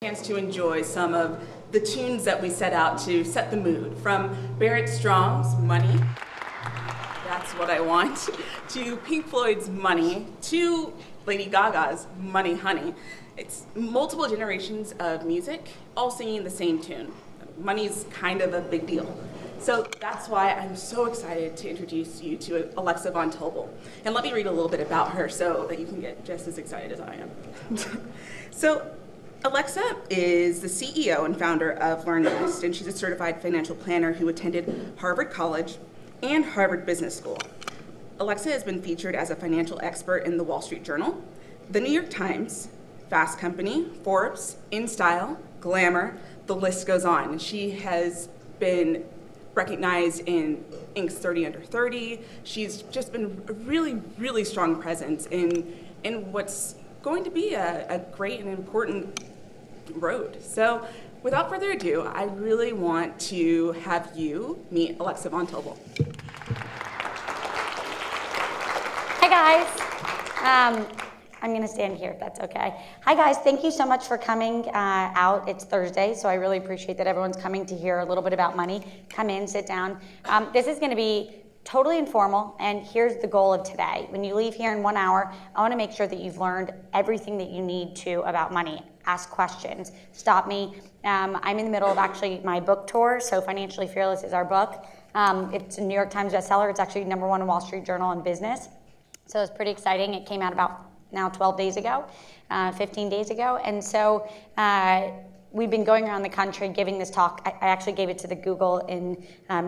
Chance to enjoy some of the tunes that we set out to set the mood, from Barrett Strong's Money, That's What I Want, to Pink Floyd's Money, to Lady Gaga's Money Honey. It's multiple generations of music all singing the same tune. Money's kind of a big deal. So that's why I'm so excited to introduce you to Alexa Von Tobel. And let me read a little bit about her so that you can get just as excited as I am. So Alexa is the CEO and founder of LearnBest, and she's a certified financial planner who attended Harvard College and Harvard Business School. Alexa has been featured as a financial expert in the Wall Street Journal, the New York Times, Fast Company, Forbes, InStyle, Glamour, the list goes on. And she has been recognized in Inc.'s 30 Under 30. She's just been a really, really strong presence in what's going to be a great and important road. So without further ado, I really want to have you meet Alexa Von Tobel. Hi guys. I'm going to stand here if that's okay. Hi guys, thank you so much for coming out. It's Thursday, so I really appreciate that everyone's coming to hear a little bit about money. Come in, sit down. This is going to be totally informal, and here's the goal of today. When you leave here in 1 hour, I want to make sure that you've learned everything that you need to about money. Ask questions, stop me. I'm in the middle of actually my book tour, so Financially Fearless is our book. It's a New York Times bestseller. It's actually #1 in Wall Street Journal in business. So it's pretty exciting. It came out about now 12 days ago, 15 days ago. And so we've been going around the country giving this talk. I actually gave it to the Google in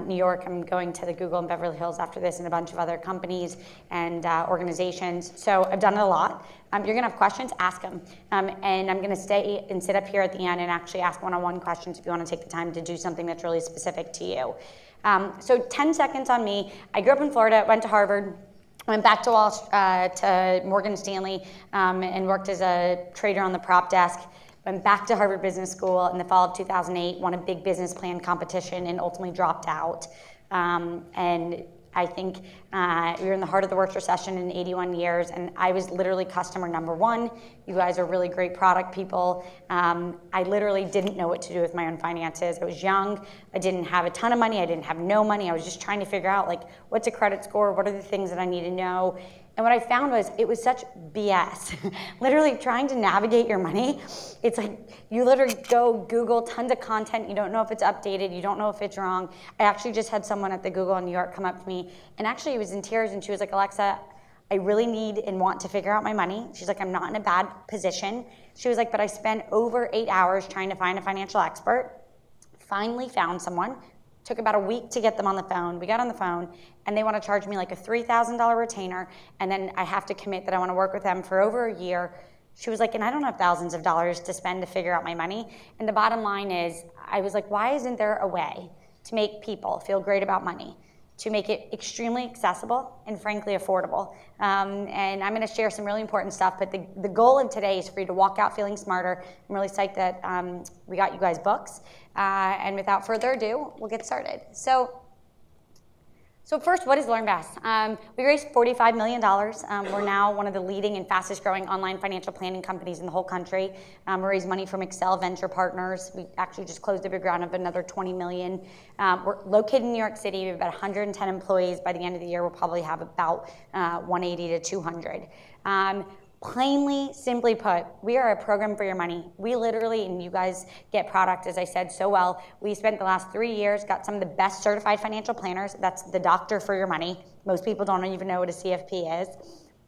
New York. I'm going to the Google in Beverly Hills after this, and a bunch of other companies and organizations. So I've done it a lot. You're gonna have questions, ask them. And I'm gonna stay and sit up here at the end and actually ask one-on-one questions if you wanna take the time to do something that's really specific to you. So 10 seconds on me. I grew up in Florida, went to Harvard, went back to Morgan Stanley and worked as a trader on the prop desk. Went back to Harvard Business School in the fall of 2008, won a big business plan competition, and ultimately dropped out. And I think we were in the heart of the worst recession in 81 years, and I was literally customer #1. You guys are really great product people. I literally didn't know what to do with my own finances. I was young. I didn't have a ton of money. I didn't have no money. I was just trying to figure out, like, what's a credit score? What are the things that I need to know? And what I found was it was such BS. Literally trying to navigate your money. It's like you literally go Google tons of content. You don't know if it's updated. You don't know if it's wrong. I actually just had someone at the Google in New York come up to me, and actually he was in tears, and she was like, Alexa, I really need and want to figure out my money. She's like, I'm not in a bad position. She was like, but I spent over 8 hours trying to find a financial expert. Finally found someone. Took about a week to get them on the phone. We got on the phone, and they want to charge me like a $3,000 retainer, and then I have to commit that I want to work with them for over a year. She was like, and I don't have thousands of dollars to spend to figure out my money. And the bottom line is, I was like, why isn't there a way to make people feel great about money, to make it extremely accessible and frankly affordable? And I'm going to share some really important stuff, but the goal of today is for you to walk out feeling smarter. I'm really psyched that we got you guys books. And without further ado, we'll get started. So first, what is LearnBest? We raised $45 million. We're now one of the leading and fastest growing online financial planning companies in the whole country. We raised money from Excel Venture Partners. We actually just closed a big round of another $20 million. We're located in New York City. We have about 110 employees. By the end of the year, we'll probably have about 180 to 200. Plainly, simply put, we are a program for your money. We literally, and you guys get product, as I said so well, we spent the last 3 years, got some of the best certified financial planners. That's the doctor for your money. Most people don't even know what a CFP is.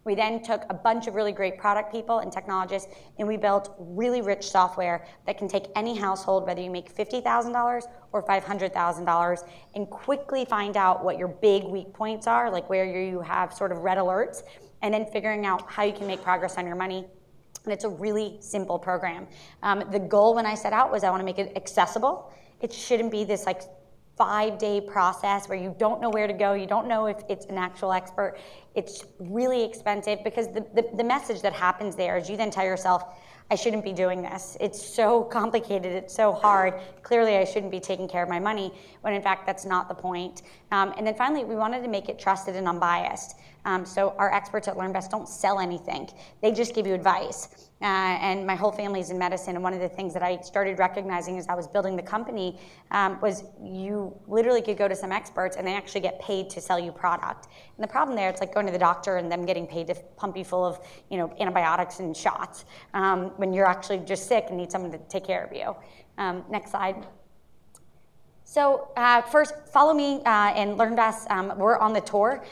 We then took a bunch of really great product people and technologists, and we built really rich software that can take any household, whether you make $50,000 or $500,000, and quickly find out what your big weak points are, like where you have sort of red alerts, and then figuring out how you can make progress on your money. And it's a really simple program. The goal when I set out was I want to make it accessible. It shouldn't be this like 5-day process where you don't know where to go, you don't know if it's an actual expert. It's really expensive because the message that happens there is you then tell yourself, I shouldn't be doing this. It's so complicated, it's so hard. Clearly I shouldn't be taking care of my money, when in fact that's not the point. And then finally, we wanted to make it trusted and unbiased. So our experts at LearnBest don't sell anything. They just give you advice. and my whole family's in medicine. And one of the things that I started recognizing as I was building the company was you literally could go to some experts and they actually get paid to sell you product. And the problem there, it's like going to the doctor and them getting paid to pump you full of antibiotics and shots when you're actually just sick and need someone to take care of you. Next slide. So first, follow me and LearnVest. We're on the tour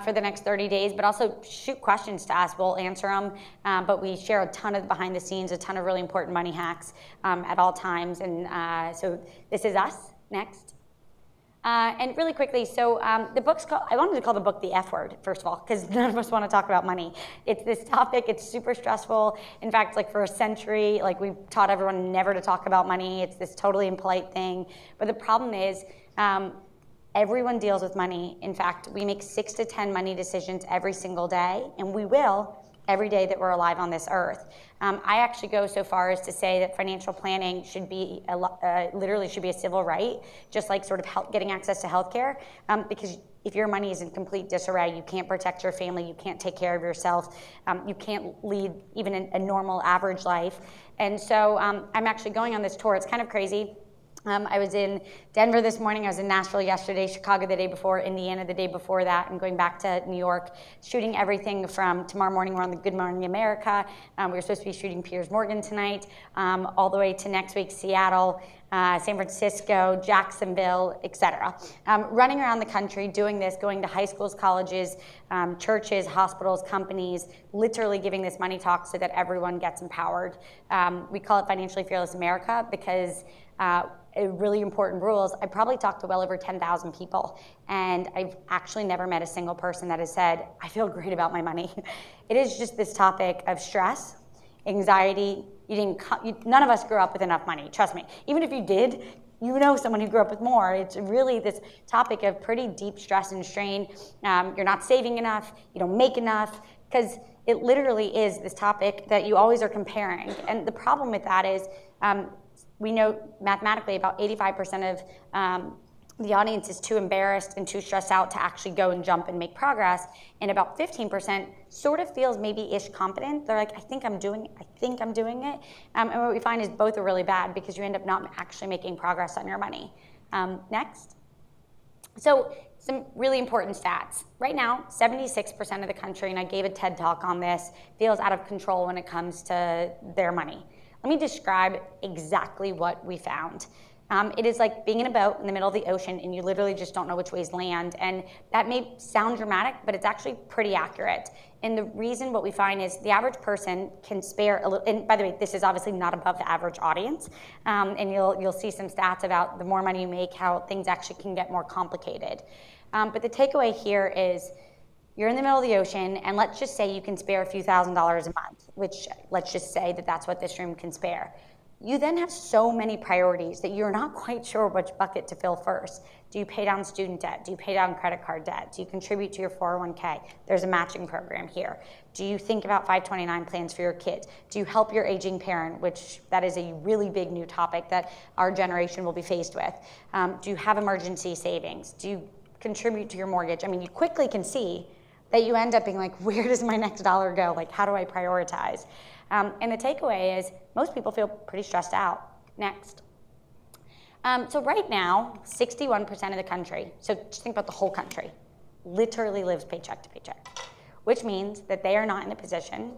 for the next 30 days, but also shoot questions to us. We'll answer them, but we share a ton of behind the scenes, a ton of really important money hacks at all times. And so this is us. Next. And really quickly, so the book's called, I wanted to call the book The F Word, first of all, because none of us want to talk about money. It's this topic, it's super stressful. In fact, like for a century, like we've taught everyone never to talk about money. It's this totally impolite thing. But the problem is, everyone deals with money. In fact, we make 6 to 10 money decisions every single day, and we will every day that we're alive on this earth. I actually go so far as to say that financial planning should be literally should be a civil right, just like sort of getting access to healthcare. Because if your money is in complete disarray, you can't protect your family, you can't take care of yourself, you can't lead even a normal average life. And so I'm actually going on this tour. It's kind of crazy. I was in Denver this morning, I was in Nashville yesterday, Chicago the day before, Indiana the day before that, and going back to New York, shooting everything from tomorrow morning, we're on the Good Morning America. We were supposed to be shooting Piers Morgan tonight, all the way to next week, Seattle, San Francisco, Jacksonville, etc. Running around the country, doing this, going to high schools, colleges, churches, hospitals, companies, literally giving this money talk so that everyone gets empowered. We call it Financially Fearless America because really important rules. I probably talked to well over 10,000 people, and I've actually never met a single person that has said, I feel great about my money. It is just this topic of stress, anxiety. None of us grew up with enough money, trust me. Even if you did, you know someone who grew up with more. It's really this topic of pretty deep stress and strain. You're not saving enough, you don't make enough, because it literally is this topic that you always are comparing. And the problem with that is, we know mathematically about 85% of the audience is too embarrassed and too stressed out to actually go and jump and make progress. And about 15% sort of feels maybe-ish competent. They're like, I think I'm doing it. And what we find is both are really bad because you end up not actually making progress on your money. Next. So some really important stats. Right now, 76% of the country, and I gave a TED talk on this, feels out of control when it comes to their money. Let me describe exactly what we found. It is like being in a boat in the middle of the ocean and you literally just don't know which ways land. And that may sound dramatic, but it's actually pretty accurate. And the reason what we find is the average person can spare a little, and by the way, this is obviously not above the average audience. And you'll see some stats about the more money you make, how things actually can get more complicated. But the takeaway here is, you're in the middle of the ocean, and let's just say you can spare a few $1,000s a month, which let's just say that that's what this room can spare. You then have so many priorities that you're not quite sure which bucket to fill first. Do you pay down student debt? Do you pay down credit card debt? Do you contribute to your 401k? There's a matching program here. Do you think about 529 plans for your kids? Do you help your aging parent, which that is a really big new topic that our generation will be faced with? Do you have emergency savings? Do you contribute to your mortgage? I mean, you quickly can see that you end up being like, where does my next dollar go? Like, how do I prioritize? And the takeaway is most people feel pretty stressed out. Next. So right now, 61% of the country, so just think about the whole country, literally lives paycheck to paycheck, which means that they are not in a position,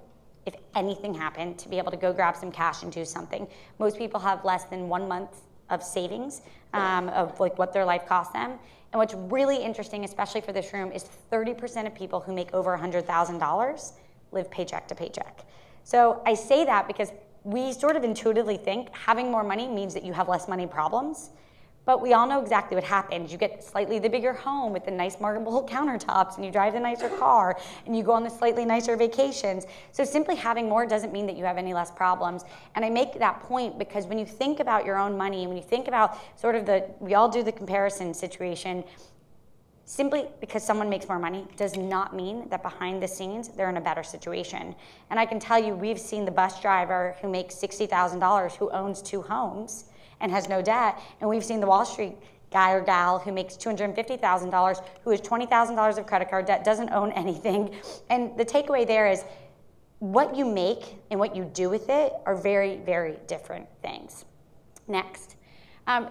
if anything happened, to be able to go grab some cash and do something. Most people have less than 1 month of savings of like what their life costs them. And what's really interesting, especially for this room, is 30% of people who make over $100,000 live paycheck to paycheck. So I say that because we sort of intuitively think having more money means that you have less money problems. But we all know exactly what happens. You get slightly the bigger home with the nice marble countertops, and you drive the nicer car, and you go on the slightly nicer vacations. So simply having more doesn't mean that you have any less problems. And I make that point because when you think about your own money, when you think about sort of we all do the comparison situation, simply because someone makes more money does not mean that behind the scenes they're in a better situation. And I can tell you, we've seen the bus driver who makes $60,000 who owns 2 homes and has no debt, and we've seen the Wall Street guy or gal who makes $250,000 who has $20,000 of credit card debt, doesn't own anything. And the takeaway there is what you make and what you do with it are very, very different things. Next.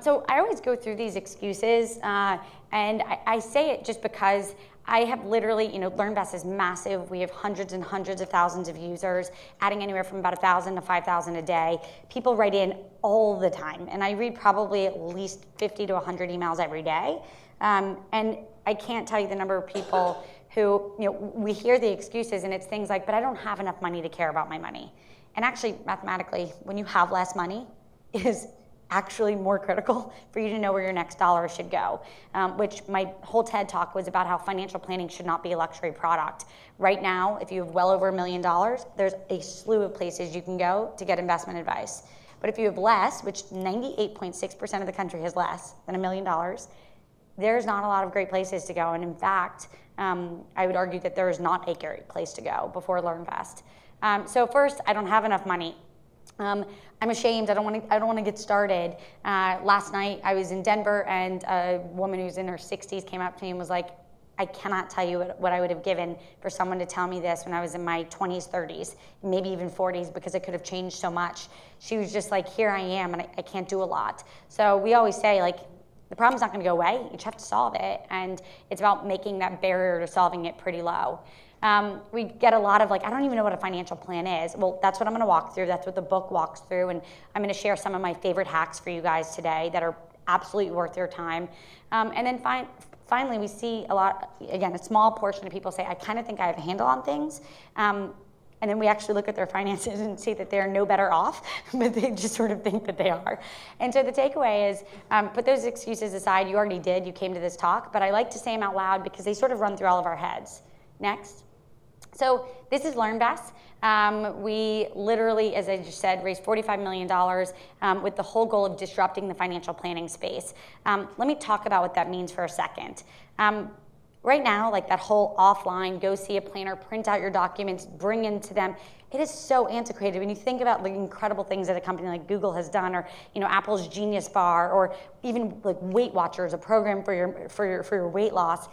So I always go through these excuses, and I say it just because I have literally, LearnVest is massive. We have hundreds and hundreds of thousands of users, adding anywhere from about 1,000 to 5,000 a day. People write in all the time, and I read probably at least 50 to 100 emails every day. And I can't tell you the number of people who, we hear the excuses, and it's things like, but I don't have enough money to care about my money. And actually, mathematically, when you have less money, it is actually more critical for you to know where your next dollar should go, which my whole TED talk was about how financial planning should not be a luxury product. Right now, if you have well over $1 million, there's a slew of places you can go to get investment advice. But if you have less, which 98.6% of the country has less than $1 million, there's not a lot of great places to go. And in fact, I would argue that there is not a great place to go before LearnVest. So first, I don't have enough money. I'm ashamed. I don't want to get started. Last night I was in Denver, and a woman who's in her 60s came up to me and was like, I cannot tell you what I would have given for someone to tell me this when I was in my 20s, 30s, maybe even 40s, because it could have changed so much. She was just like, here I am, and I can't do a lot. So we always say, like, the problem's not going to go away. You just have to solve it, and it's about making that barrier to solving it pretty low. We get a lot of like, I don't even know what a financial plan is. Well, that's what I'm going to walk through. That's what the book walks through. And I'm going to share some of my favorite hacks for you guys today that are absolutely worth your time. And then finally, we see a lot, again, a small portion of people say, I kind of think I have a handle on things. And then we actually look at their finances and see that they're no better off, but they just sort of think that they are. And so the takeaway is, put those excuses aside. You already did. You came to this talk. But I like to say them out loud because they sort of run through all of our heads. Next. So this is LearnVest. We literally, as I just said, raised $45 million with the whole goal of disrupting the financial planning space. Let me talk about what that means for a second. Right now, like that whole offline, go see a planner, print out your documents, bring into them, it is so antiquated. When you think about the incredible things that a company like Google has done, or Apple's Genius Bar, or even like Weight Watchers, a program for your weight loss.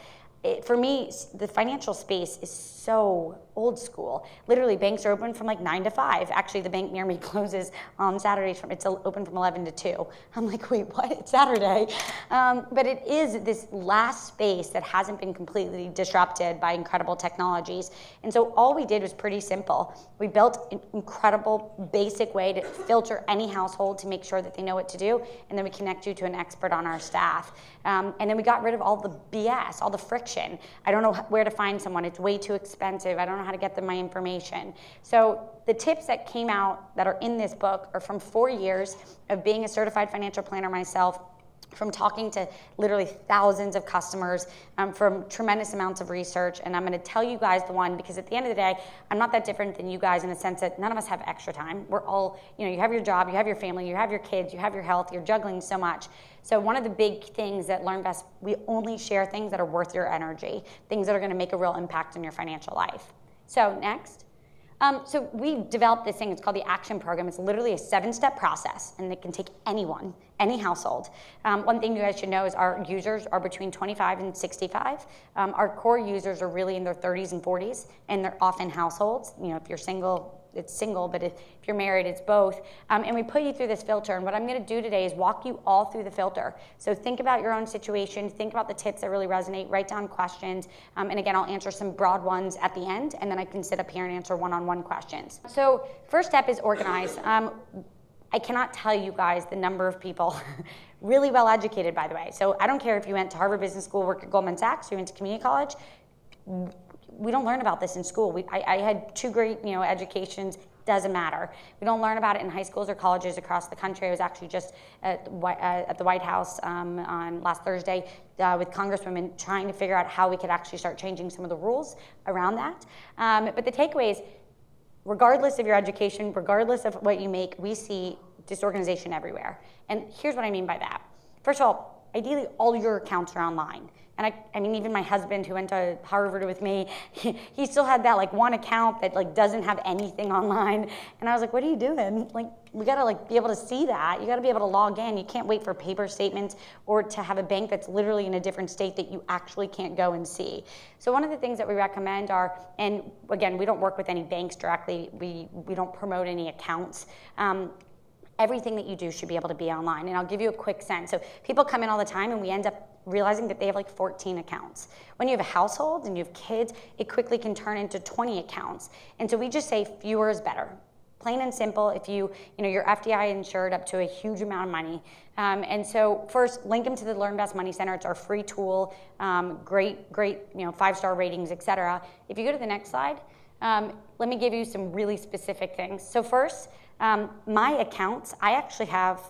For me, the financial space is so old school. Literally, banks are open from like 9 to 5. Actually, the bank near me closes on Saturdays. It's open from 11 to 2. I'm like, wait, what? It's Saturday. But it is this last space that hasn't been completely disrupted by incredible technologies. And so all we did was pretty simple. We built an incredible basic way to filter any household to make sure that they know what to do. And then we connect you to an expert on our staff. And then we got rid of all the BS, all the friction. I don't know where to find someone. It's way too expensive. I don't know how to get them my information. So the tips that came out that are in this book are from 4 years of being a certified financial planner myself, from talking to literally thousands of customers, from tremendous amounts of research. And I'm going to tell you guys the one, because at the end of the day, I'm not that different than you guys in the sense that none of us have extra time. We're all, you have your job, you have your family, you have your kids, you have your health, you're juggling so much. So one of the big things at LearnVest, we only share things that are worth your energy, things that are going to make a real impact in your financial life. So next. So we developed this thing, it's called the Action Program. It's literally a 7-step process, and it can take anyone, any household. One thing you guys should know is our users are between 25 and 65. Our core users are really in their 30s and 40s, and they're often households. If you're single, it's single, but if you're married, it's both. And we put you through this filter, and what I'm going to do today is walk you all through the filter. So think about your own situation, think about the tips that really resonate, write down questions, and again, I'll answer some broad ones at the end, and then I can sit up here and answer one-on-one questions. So first step is organize. I cannot tell you guys the number of people, really well educated, by the way. So I don't care if you went to Harvard Business School, work at Goldman Sachs, you went to community college. We don't learn about this in school. I had 2 great, educations. Doesn't matter. We don't learn about it in high schools or colleges across the country. I was actually just at the White House on last Thursday with congresswomen trying to figure out how we could actually start changing some of the rules around that. But the takeaway is, regardless of your education, regardless of what you make, we see disorganization everywhere. And here's what I mean by that. First of all, ideally, all your accounts are online. I mean, even my husband who went to Harvard with me, he still had that like one account that like doesn't have anything online. And I was like, what are you doing? Like, we gotta like be able to see that. You gotta be able to log in. You can't wait for paper statements or to have a bank that's literally in a different state that you actually can't go and see. So one of the things that we recommend are, and again, we don't work with any banks directly. We don't promote any accounts. Everything that you do should be able to be online. And I'll give you a quick sense. So people come in all the time and we end up realizing that they have like 14 accounts. When you have a household and you have kids, it quickly can turn into 20 accounts. And so we just say fewer is better. Plain and simple. If you're FDI insured up to a huge amount of money. And so first, link them to the LearnVest Money Center. It's our free tool. Great, 5-star ratings, etc. If you go to the next slide, let me give you some really specific things. So first, my accounts, I actually have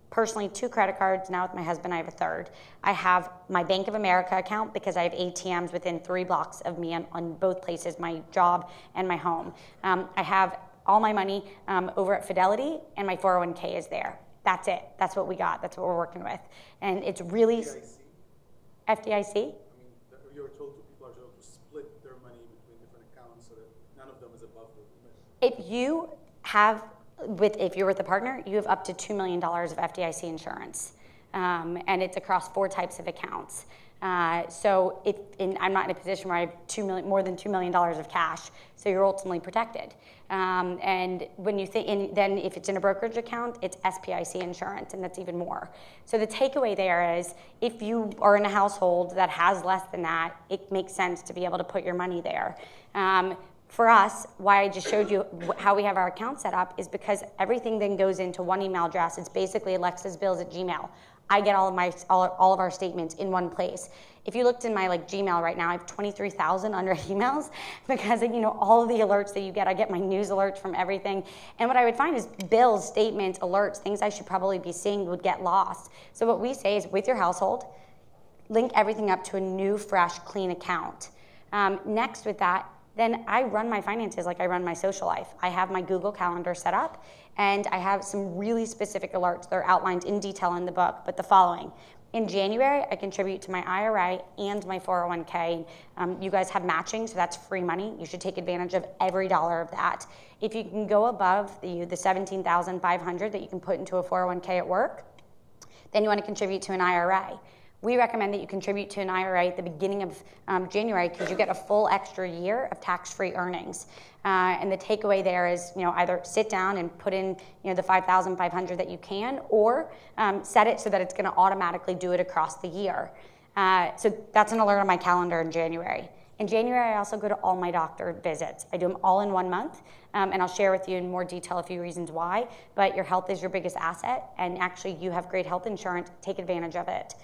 personally 2 credit cards. Now with my husband, I have a 3rd. I have my Bank of America account because I have ATMs within 3 blocks of me on both places, my job and my home. I have all my money over at Fidelity, and my 401k is there. That's it. That's what we got. That's what we're working with. And it's really... FDIC? I mean, you were told people are told to split their money between different accounts so that none of them is above the limit. If you have... if you're with a partner, you have up to $2 million of FDIC insurance. And it's across 4 types of accounts. So I'm not in a position where I have more than $2 million of cash, so you're ultimately protected. And when you think, and then if it's in a brokerage account, it's SPIC insurance, and that's even more. So the takeaway there is, if you are in a household that has less than that, it makes sense to be able to put your money there. For us, why I just showed you how we have our account set up is because everything then goes into one email address. It's basically alexasbills@gmail. I get all of our statements in one place. If you looked in my Gmail right now, I have 23,000 unread emails because all of the alerts that you get. I get my news alerts from everything. And what I would find is bills, statements, alerts, things I should probably be seeing would get lost. So what we say is, with your household, link everything up to a new, fresh, clean account. Next with that, then I run my finances like I run my social life. I have my Google Calendar set up, and I have some really specific alerts. They're outlined in detail in the book, but the following. In January, I contribute to my IRA and my 401k. You guys have matching, so that's free money. You should take advantage of every dollar of that. If you can go above the $17,500 that you can put into a 401k at work, then you want to contribute to an IRA. We recommend that you contribute to an IRA at the beginning of January because you get a full extra year of tax-free earnings. And the takeaway there is, either sit down and put in, the $5,500 that you can, or set it so that it's going to automatically do it across the year. So that's an alert on my calendar in January. In January, I also go to all my doctor visits. I do them all in 1 month, and I'll share with you in more detail a few reasons why. But your health is your biggest asset, and actually you have great health insurance. Take advantage of it.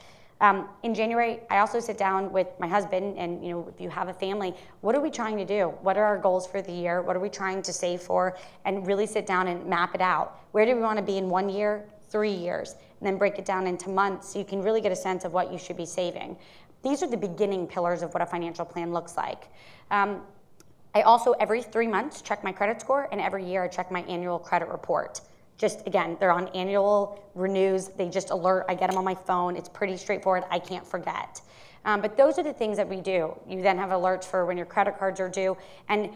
In January, I also sit down with my husband, and if you have a family, what are we trying to do? What are our goals for the year? What are we trying to save for? And really sit down and map it out. Where do we want to be in 1 year, 3 years? And then break it down into months so you can really get a sense of what you should be saving. These are the beginning pillars of what a financial plan looks like. I also, every 3 months, check my credit score, and every year I check my annual credit report. Just, again, they're on annual renews. They just alert. I get them on my phone. It's pretty straightforward. I can't forget. But those are the things that we do. You then have alerts for when your credit cards are due. And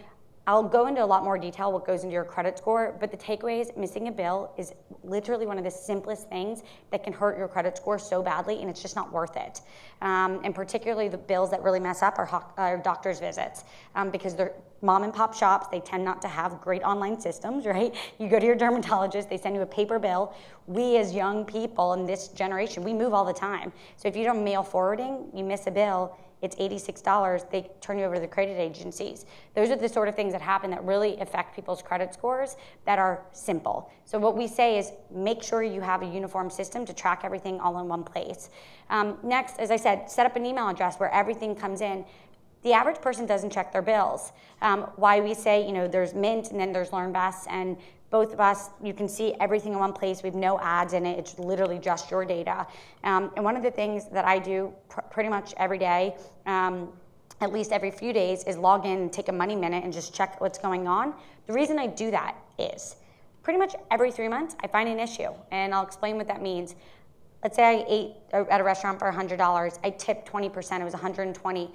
I'll go into a lot more detail what goes into your credit score, but the takeaway is missing a bill is literally one of the simplest things that can hurt your credit score so badly, and it's just not worth it. And particularly the bills that really mess up are doctor's visits, because they're mom and pop shops. They tend not to have great online systems, right? You go to your dermatologist, they send you a paper bill. We as young people in this generation, we move all the time. So if you don't mail forwarding, you miss a bill, it's $86, they turn you over to the credit agencies. Those are the sort of things that happen that really affect people's credit scores that are simple. So what we say is make sure you have a uniform system to track everything all in one place. Next, as I said, set up an email address where everything comes in. The average person doesn't check their bills. Why we say, there's Mint and then there's LearnVest, and both of us, you can see everything in one place. We have no ads in it. It's literally just your data. And one of the things that I do pretty much every day, at least every few days, is log in and take a money minute and just check what's going on. The reason I do that is pretty much every 3 months, I find an issue, and I'll explain what that means. let's say I ate at a restaurant for $100, I tipped 20%, it was $120.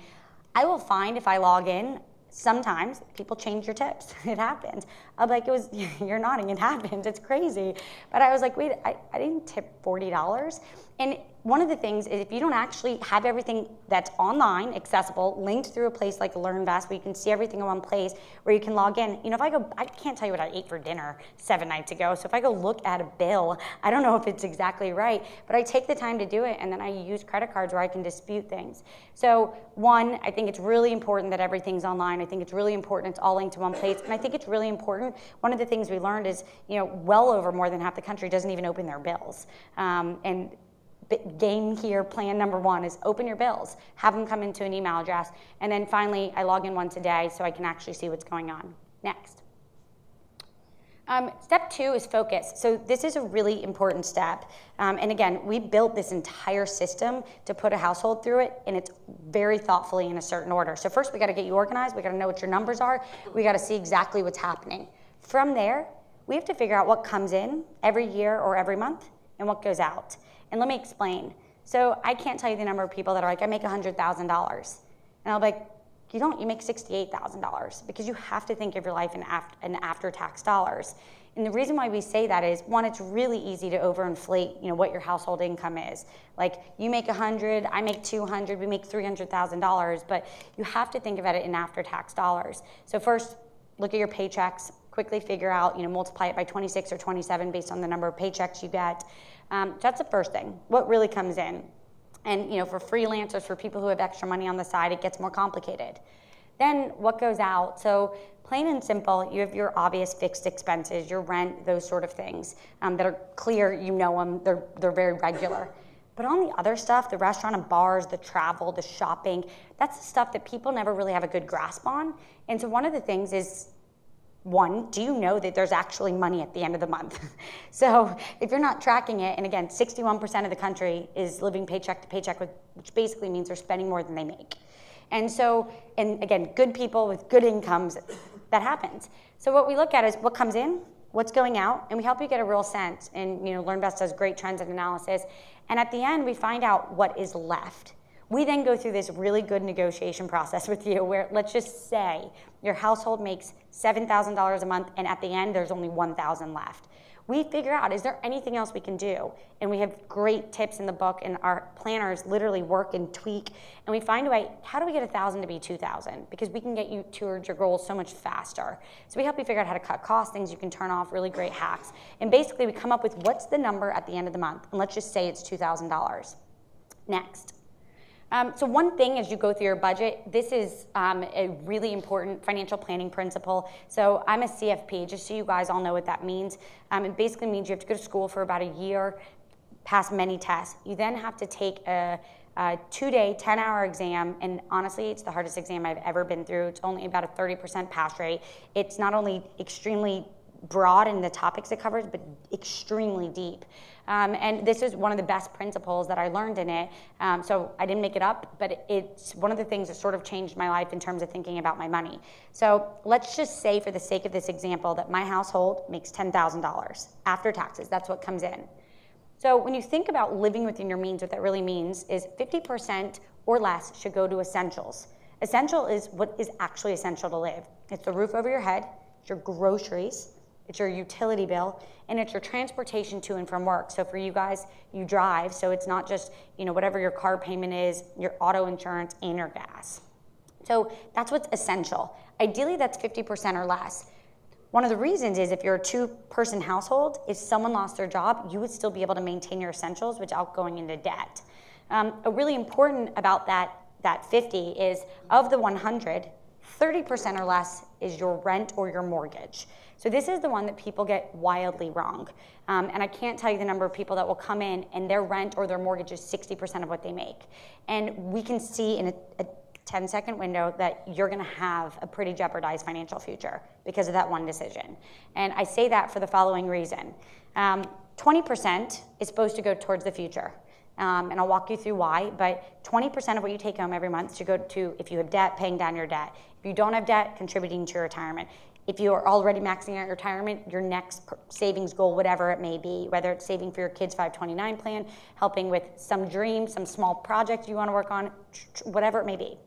I will find if I log in, sometimes people change your tips. It happens. I'm like, you're nodding, it happens, it's crazy. But I was like, wait, I didn't tip $40. And one of the things is if you don't actually have everything that's online, accessible, linked through a place like LearnVest where you can see everything in one place, where you can log in. If I can't tell you what I ate for dinner 7 nights ago, so if I go look at a bill, I don't know if it's exactly right, but I take the time to do it, and then I use credit cards where I can dispute things. So one, I think it's really important that everything's online. I think it's really important it's all linked to one place, and I think it's really important, one of the things we learned is, well over more than half the country doesn't even open their bills. And game here, plan number one is open your bills, have them come into an email address, and then finally I log in once a day so I can actually see what's going on. Next. Step 2 is focus. So this is a really important step. And again, we built this entire system to put a household through it, and it's very thoughtfully in a certain order. So first we gotta get you organized, we gotta know what your numbers are, we gotta see exactly what's happening. From there, we have to figure out what comes in every year or every month and what goes out. And let me explain. So I can't tell you the number of people that are like, I make $100,000. And I'll be like, you don't, you make $68,000, because you have to think of your life in after-tax dollars. And the reason why we say that is, one, it's really easy to overinflate, what your household income is. Like, you make 100, I make 200, we make $300,000, but you have to think about it in after-tax dollars. So first, look at your paychecks, quickly figure out, multiply it by 26 or 27 based on the number of paychecks you get. That's the first thing, what really comes in. And for freelancers, for people who have extra money on the side, it gets more complicated. Then what goes out? So plain and simple, you have your obvious fixed expenses, your rent, those sort of things that are clear, them, they're very regular. But on the other stuff, the restaurant and bars, the travel, the shopping, that's the stuff that people never really have a good grasp on. And so one of the things is, one, do you know that there's actually money at the end of the month? So if you're not tracking it, and again, 61% of the country is living paycheck to paycheck, which basically means they're spending more than they make. And so, and again, good people with good incomes, that happens. So what we look at is what comes in, what's going out, and we help you get a real sense. And LearnVest does great trends and analysis. And at the end, we find out what is left. We then go through this really good negotiation process with you where, let's just say your household makes $7,000 a month, and at the end there's only $1,000 left. We figure out, is there anything else we can do? And we have great tips in the book, and our planners literally work and tweak, and we find a way, how do we get 1,000 to be 2,000? Because we can get you towards your goals so much faster. So we help you figure out how to cut costs, things you can turn off, really great hacks. And basically we come up with what's the number at the end of the month, and let's just say it's $2,000. Next. So one thing as you go through your budget, this is a really important financial planning principle. So I'm a CFP, just so you guys all know what that means. It basically means you have to go to school for about a year, pass many tests. You then have to take a 2-day, 10-hour exam, and honestly, it's the hardest exam I've ever been through. It's only about a 30% pass rate. It's not only extremely broad in the topics it covers, but extremely deep. And this is one of the best principles that I learned in it. So I didn't make it up, but it's one of the things that sort of changed my life in terms of thinking about my money. So let's just say, for the sake of this example, that my household makes $10,000 after taxes. That's what comes in. So when you think about living within your means, what that really means is 50% or less should go to essentials. Essential is what is actually essential to live. It's the roof over your head, it's your groceries, it's your utility bill, and it's your transportation to and from work. So for you guys, you drive, so it's not just whatever your car payment is, your auto insurance, and your gas. So that's what's essential. Ideally, that's 50% or less. One of the reasons is if you're a 2-person household, if someone lost their job, you would still be able to maintain your essentials without going into debt. A really important about that 50 is, of the 100, 30% or less is your rent or your mortgage. So this is the one that people get wildly wrong. And I can't tell you the number of people that will come in and their rent or their mortgage is 60% of what they make. And we can see in a 10-second window that you're gonna have a pretty jeopardized financial future because of that one decision. And I say that for the following reason. 20% is supposed to go towards the future. And I'll walk you through why, but 20% of what you take home every month should go to, if you have debt, paying down your debt. If you don't have debt, contributing to your retirement. If you are already maxing out retirement, your next savings goal, whatever it may be, whether it's saving for your kids' 529 plan, helping with some dream, some small project you want to work on, whatever it may be.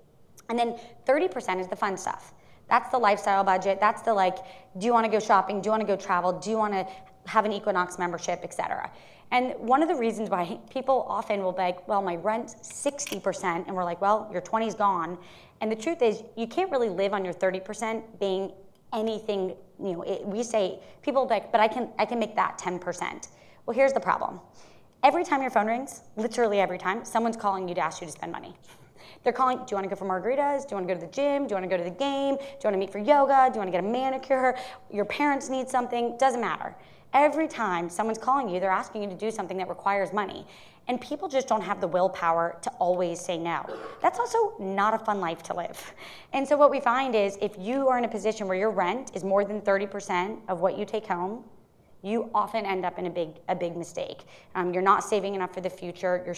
And then 30% is the fun stuff. That's the lifestyle budget. That's the like, do you want to go shopping? Do you want to go travel? Do you want to have an Equinox membership, et cetera? And one of the reasons why people often will be like, well, my rent's 60%, and we're like, well, your 20's gone. And the truth is, you can't really live on your 30% being anything, you know, we say, people like, but I can make that 10%. Well, here's the problem. Every time your phone rings, literally every time, someone's calling you to ask you to spend money. They're calling, do you want to go for margaritas? Do you want to go to the gym? Do you want to go to the game? Do you want to meet for yoga? Do you want to get a manicure? Your parents need something? Doesn't matter. Every time someone's calling you, they're asking you to do something that requires money. And people just don't have the willpower to always say no. That's also not a fun life to live. And so what we find is if you are in a position where your rent is more than 30% of what you take home, you often end up in a big mistake. You're not saving enough for the future. You're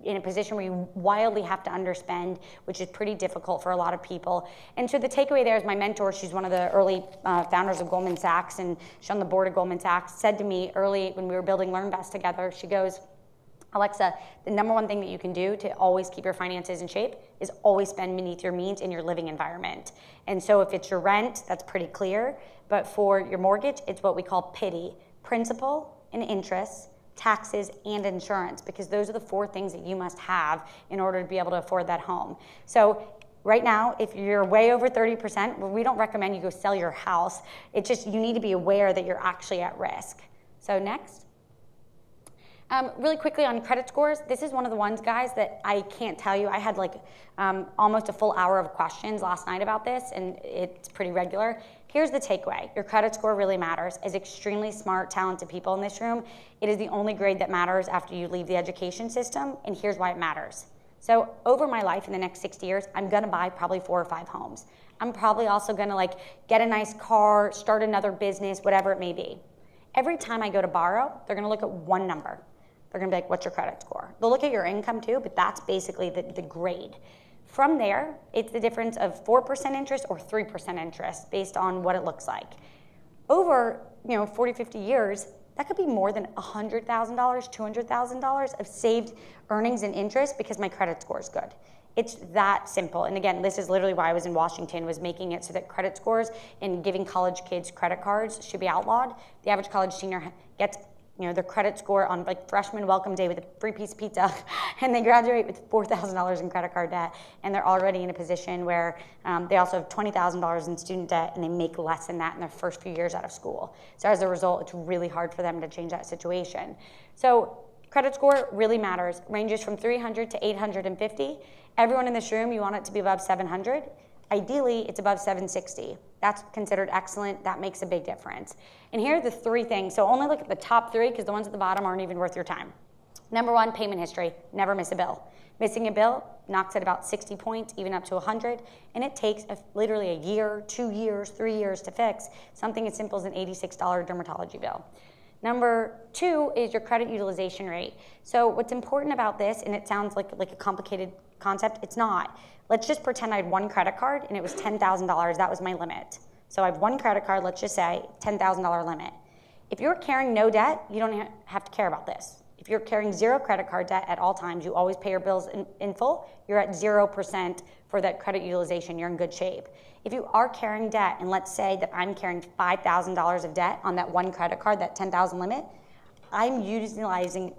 in a position where you wildly have to underspend, which is pretty difficult for a lot of people. And so the takeaway there is my mentor, she's one of the early founders of Goldman Sachs, and she's on the board of Goldman Sachs, said to me early when we were building LearnVest together, she goes, Alexa, the number one thing that you can do to always keep your finances in shape is always spend beneath your means in your living environment. And so if it's your rent, that's pretty clear. But for your mortgage, it's what we call PITI, principal and interest, taxes, and insurance, because those are the 4 things that you must have in order to be able to afford that home. So right now, if you're way over 30%, well, we don't recommend you go sell your house. It's just you need to be aware that you're actually at risk. So next. Really quickly on credit scores, this is one of the ones, guys, that I can't tell you. I had like almost a full hour of questions last night about this, and it's pretty regular. Here's the takeaway. Your credit score really matters. As extremely smart, talented people in this room, it is the only grade that matters after you leave the education system, and here's why it matters. So over my life in the next 60 years, I'm gonna buy probably 4 or 5 homes. I'm probably also gonna like get a nice car, start another business, whatever it may be. Every time I go to borrow, they're gonna look at one number. They're gonna be like, what's your credit score? They'll look at your income too, but that's basically the grade. From there, it's the difference of 4% interest or 3% interest based on what it looks like. Over 40, 50 years, that could be more than $100,000, $200,000 of saved earnings and interest because my credit score is good. It's that simple. And again, this is literally why I was in Washington, was making it so that credit scores and giving college kids credit cards should be outlawed. The average college senior gets their credit score on like freshman welcome day with a free piece of pizza, and they graduate with $4,000 in credit card debt, and they're already in a position where they also have $20,000 in student debt, and they make less than that in their first few years out of school. So as a result, it's really hard for them to change that situation. So credit score really matters. Ranges from 300 to 850. Everyone in this room, you want it to be above 700. Ideally, it's above 760. That's considered excellent. That makes a big difference. And here are the 3 things. So only look at the top 3 because the ones at the bottom aren't even worth your time. Number 1, payment history. Never miss a bill. Missing a bill knocks at about 60 points, even up to 100. And it takes literally a year, 2 years, 3 years to fix something as simple as an $86 dermatology bill. Number 2 is your credit utilization rate. So what's important about this, and it sounds like a complicated concept, it's not. Let's just pretend I had 1 credit card and it was $10,000. That was my limit. So I have 1 credit card, let's just say $10,000 limit. If you're carrying no debt, you don't have to care about this. If you're carrying 0 credit card debt at all times, you always pay your bills in full, you're at 0% for that credit utilization, you're in good shape. If you are carrying debt, and let's say that I'm carrying $5,000 of debt on that 1 credit card, that $10,000 limit, I'm utilizing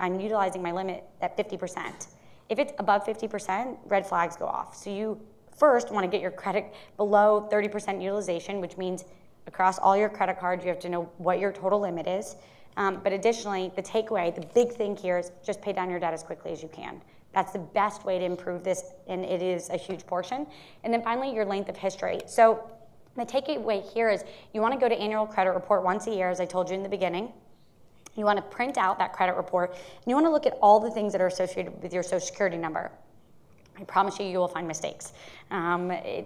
my limit at 50%. If it's above 50%, red flags go off. So you first want to get your credit below 30% utilization, which means across all your credit cards, you have to know what your total limit is. But additionally, the takeaway, the big thing here is just pay down your debt as quickly as you can. That's the best way to improve this, and it is a huge portion. And then finally, your length of history. So the takeaway here is you want to go to annual credit report once a year, as I told you in the beginning. You want to print out that credit report, and you want to look at all the things that are associated with your Social Security number. I promise you will find mistakes.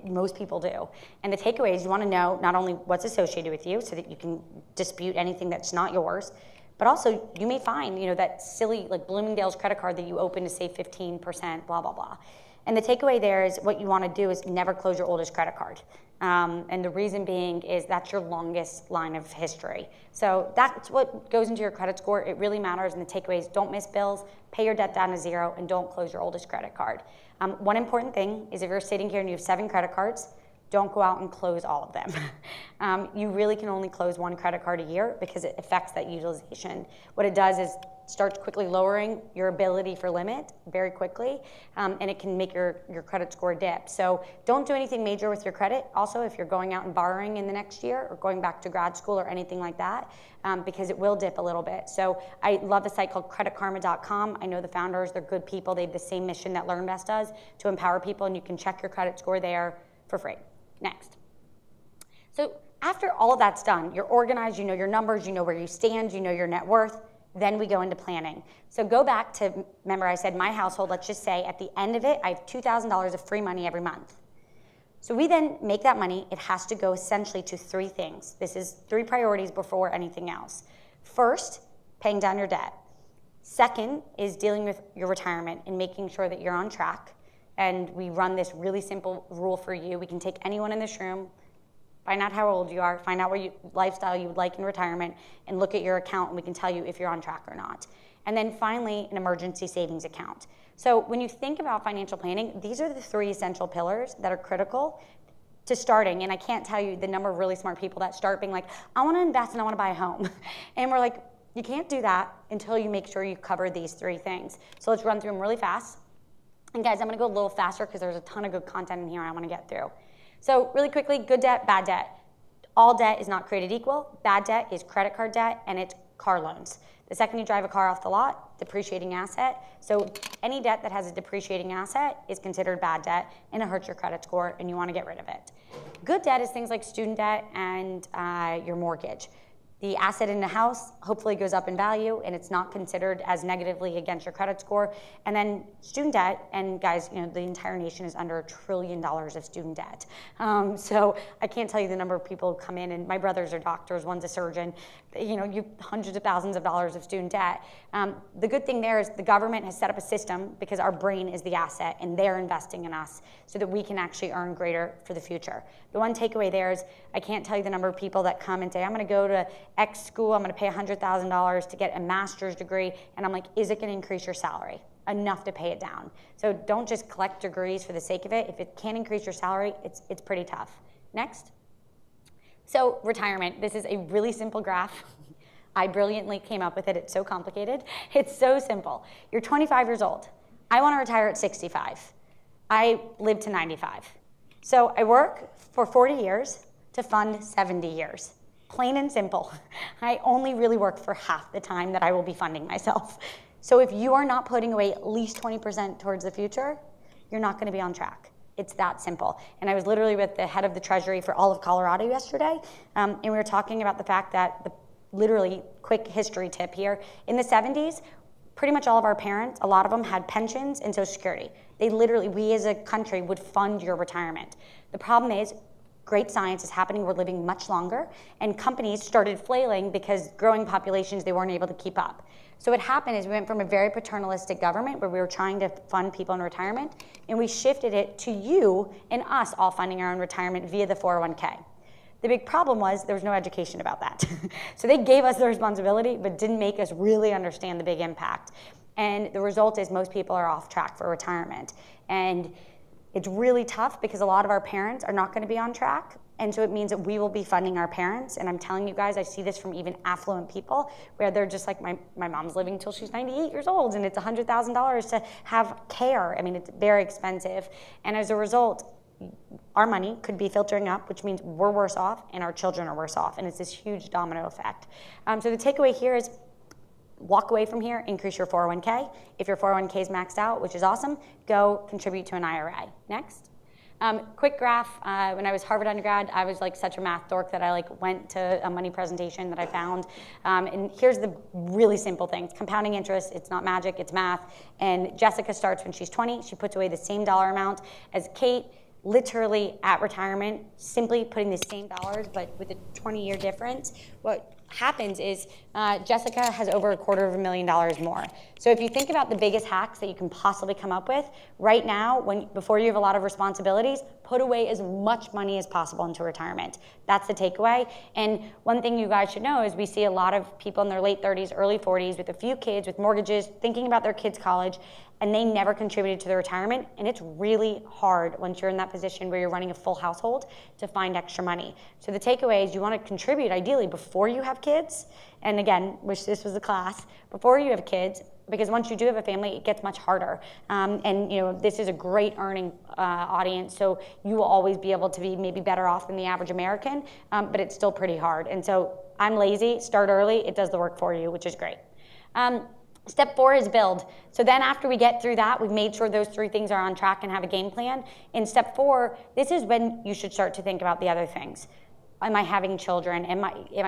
Most people do. And the takeaway is you want to know not only what's associated with you so that you can dispute anything that's not yours, but also you may find that silly like Bloomingdale's credit card that you open to save 15%, blah, blah, blah. And the takeaway there is what you want to do is never close your oldest credit card. And the reason being is that's your longest line of history. So that's what goes into your credit score. It really matters. And the takeaway is don't miss bills, pay your debt down to zero, and don't close your oldest credit card. One important thing is if you're sitting here and you have 7 credit cards, don't go out and close all of them. You really can only close 1 credit card a year because it affects that utilization. What it does is starts quickly lowering your ability for limit very quickly, and it can make your credit score dip. So don't do anything major with your credit. Also, if you're going out and borrowing in the next year or going back to grad school or anything like that, because it will dip a little bit. So I love a site called creditkarma.com. I know the founders, they're good people. They have the same mission that LearnVest does to empower people, and you can check your credit score there for free. Next. So after all of that's done, you're organized, you know your numbers, you know where you stand, you know your net worth, then we go into planning. So go back to, remember I said my household, let's just say at the end of it, I have $2,000 of free money every month. So we then make that money, it has to go essentially to 3 things. This is 3 priorities before anything else. First, paying down your debt. Second is dealing with your retirement and making sure that you're on track. And we run this really simple rule for you. We can take anyone in this room, find out how old you are, find out what lifestyle you would like in retirement, and look at your account, and we can tell you if you're on track or not. And then finally, an emergency savings account. So when you think about financial planning, these are the 3 essential pillars that are critical to starting. And I can't tell you the number of really smart people that start being like, I want to invest and I want to buy a home. And we're like, you can't do that until you make sure you cover these 3 things. So let's run through them really fast. And guys, I'm going to go a little faster because there's a ton of good content in here I want to get through. So really quickly, good debt, bad debt. All debt is not created equal. Bad debt is credit card debt, and it's car loans. The second you drive a car off the lot, depreciating asset. So any debt that has a depreciating asset is considered bad debt, and it hurts your credit score, and you want to get rid of it. Good debt is things like student debt and your mortgage. The asset in the house hopefully goes up in value, and it's not considered as negatively against your credit score. And then student debt, and guys, you know, the entire nation is under $1 trillion of student debt. So I can't tell you the number of people who come in, and my brothers are doctors, one's a surgeon, you know, you hundreds of thousands of dollars of student debt. The good thing there is the government has set up a system because our brain is the asset, and they're investing in us so that we can actually earn greater for the future. The one takeaway there is I can't tell you the number of people that come and say, I'm going to go to X school, I'm going to pay $100,000 to get a master's degree, and I'm like, is it going to increase your salary? Enough to pay it down. So don't just collect degrees for the sake of it. If it can't increase your salary, it's pretty tough. Next. So retirement, this is a really simple graph. I brilliantly came up with it. It's so complicated. It's so simple. You're 25 years old. I want to retire at 65. I live to 95. So I work for 40 years to fund 70 years. Plain and simple. I only really work for half the time that I will be funding myself. So if you are not putting away at least 20% towards the future, you're not going to be on track. It's that simple. And I was literally with the head of the Treasury for all of Colorado yesterday, and we were talking about the fact that literally, quick history tip here, in the 70s, pretty much all of our parents, a lot of them had pensions and Social Security. They literally, we as a country would fund your retirement. The problem is, great science is happening, we're living much longer, and companies started flailing because growing populations, they weren't able to keep up. So what happened is we went from a very paternalistic government where we were trying to fund people in retirement, and we shifted it to you and us all funding our own retirement via the 401k. The big problem was there was no education about that. So they gave us the responsibility, but didn't make us really understand the big impact. And the result is most people are off track for retirement. And it's really tough because a lot of our parents are not going to be on track. And so it means that we will be funding our parents. And I'm telling you guys, I see this from even affluent people where they're just like, my mom's living until she's 98 years old and it's $100,000 to have care. I mean, it's very expensive. And as a result, our money could be filtering up, which means we're worse off and our children are worse off. And it's this huge domino effect. So the takeaway here is walk away from here, increase your 401k. If your 401k is maxed out, which is awesome, go contribute to an IRA. Next. Quick graph, when I was Harvard undergrad, I was like such a math dork that I like went to a money presentation that I found. And here's the really simple things. Compounding interest, it's not magic, it's math. And Jessica starts when she's 20. She puts away the same dollar amount as Kate, literally at retirement, simply putting the same dollars, but with a 20-year difference. What happens is Jessica has over $250,000 more. So if you think about the biggest hacks that you can possibly come up with, right now, before you have a lot of responsibilities, put away as much money as possible into retirement. That's the takeaway. And one thing you guys should know is we see a lot of people in their late 30s, early 40s with a few kids, with mortgages, thinking about their kids' college, and they never contributed to their retirement. And it's really hard once you're in that position where you're running a full household to find extra money. So the takeaway is you want to contribute ideally before you have kids. And again, wish this was a class, before you have kids, because once you do have a family, it gets much harder. And this is a great earning audience, so you will always be able to be maybe better off than the average American, but it's still pretty hard. And so I'm lazy, start early, it does the work for you, which is great. Step 4 is build. So then after we get through that, we've made sure those 3 things are on track and have a game plan. In step 4, this is when you should start to think about the other things. Am I having children?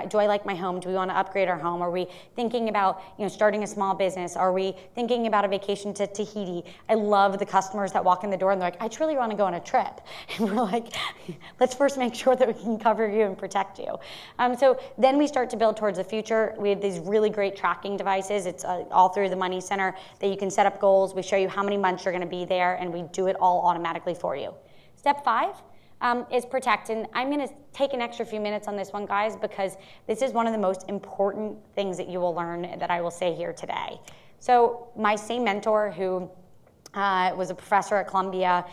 Do I like my home? Do we want to upgrade our home? Are we thinking about starting a small business? Are we thinking about a vacation to Tahiti? I love the customers that walk in the door and they're like, I truly want to go on a trip. And we're like, let's first make sure that we can cover you and protect you. So then we start to build towards the future. We have these really great tracking devices. It's all through the Money Center that you can set up goals. We show you how many months you're going to be there, and we do it all automatically for you. Step 5. Is protect. And I'm going to take an extra few minutes on this one, guys, because this is one of the most important things that you will learn that I will say here today. So my same mentor who was a professor at Columbia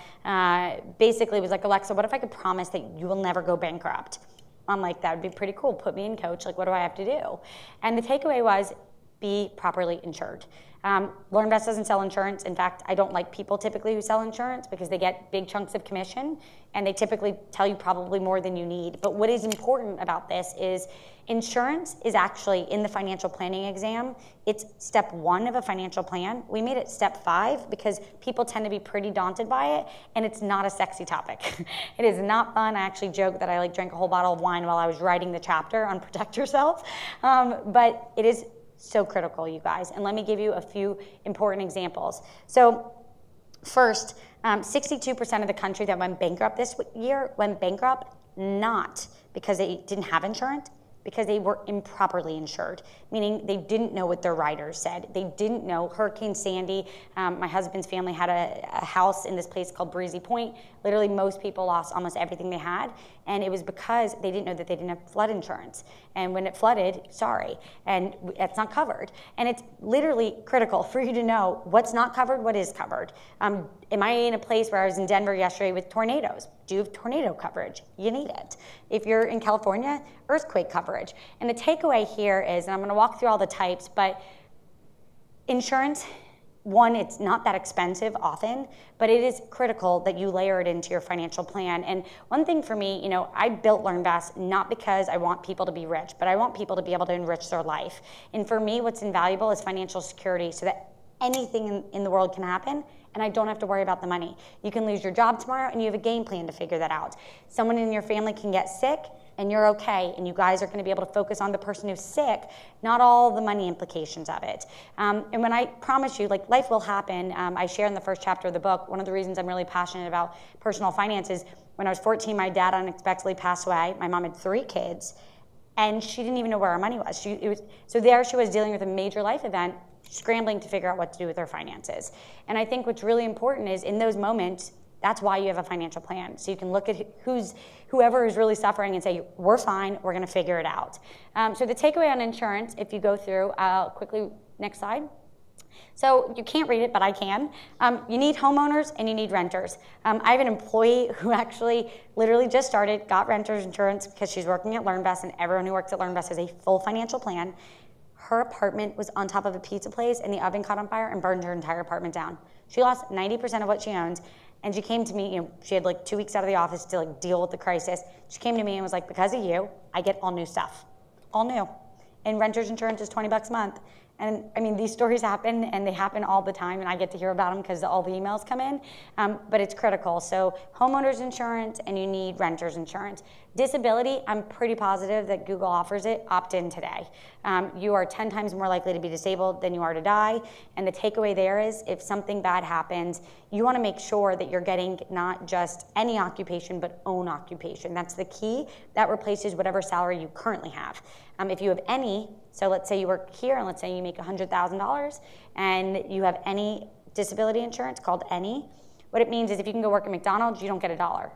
basically was like, Alexa, what if I could promise that you will never go bankrupt? I'm like, that would be pretty cool. Put me in, coach. Like, what do I have to do? And the takeaway was be properly insured. LearnVest doesn't sell insurance. In fact, I don't like people typically who sell insurance because they get big chunks of commission and they typically tell you probably more than you need. But what is important about this is insurance is actually in the financial planning exam. It's step 1 of a financial plan. We made it step 5 because people tend to be pretty daunted by it, and it's not a sexy topic. It is not fun. I actually joke that I drank a whole bottle of wine while I was writing the chapter on Protect Yourself. But it is so critical, you guys. And let me give you a few important examples. So first, 62% of the country that went bankrupt this year went bankrupt not because they didn't have insurance, because they were improperly insured, meaning they didn't know what their riders said. They didn't know. Hurricane Sandy, my husband's family had a house in this place called Breezy Point. Literally, most people lost almost everything they had, and it was because they didn't know that they didn't have flood insurance. And when it flooded, sorry, and it's not covered. And it's literally critical for you to know what's not covered, what is covered. Am I in a place where I was in Denver yesterday with tornadoes? Do you have tornado coverage? You need it. If you're in California, earthquake coverage. And the takeaway here is, and I'm going to walk through all the types, but insurance, one, it's not that expensive often, but it is critical that you layer it into your financial plan. And one thing for me, I built LearnVest not because I want people to be rich, but I want people to be able to enrich their life. And for me, what's invaluable is financial security, so that anything in the world can happen, and I don't have to worry about the money. You can lose your job tomorrow, and you have a game plan to figure that out. Someone in your family can get sick, and you're okay, and you guys are going to be able to focus on the person who's sick, not all the money implications of it. And when I promise you, life will happen, I share in the first chapter of the book, one of the reasons I'm really passionate about personal finance is when I was 14, my dad unexpectedly passed away. My mom had 3 kids, and she didn't even know where our money was. So there she was dealing with a major life event, scrambling to figure out what to do with her finances. And I think what's really important is in those moments, that's why you have a financial plan. So you can look at whoever is really suffering and say, we're fine, we're gonna figure it out. So the takeaway on insurance, if you go through, quickly, next slide. So you can't read it, but I can. You need homeowners and you need renters. I have an employee who actually literally just started, got renter's insurance because she's working at LearnVest, and everyone who works at LearnVest has a full financial plan. Her apartment was on top of a pizza place and the oven caught on fire and burned her entire apartment down. She lost 90% of what she owns, and she came to me, she had 2 weeks out of the office to deal with the crisis. She came to me and was like, because of you, I get all new stuff, all new. And renter's insurance is $20 a month. And I mean, these stories happen, and they happen all the time, and I get to hear about them because all the emails come in, but it's critical. So homeowners insurance, and you need renters insurance. Disability, I'm pretty positive that Google offers it. Opt in today. You are 10 times more likely to be disabled than you are to die, and the takeaway there is if something bad happens, you want to make sure that you're getting not just any occupation, but own occupation. That's the key. That replaces whatever salary you currently have. If you have any, so let's say you work here, and let's say you make $100,000, and you have any disability insurance called any, what it means is if you can go work at McDonald's, you don't get $1,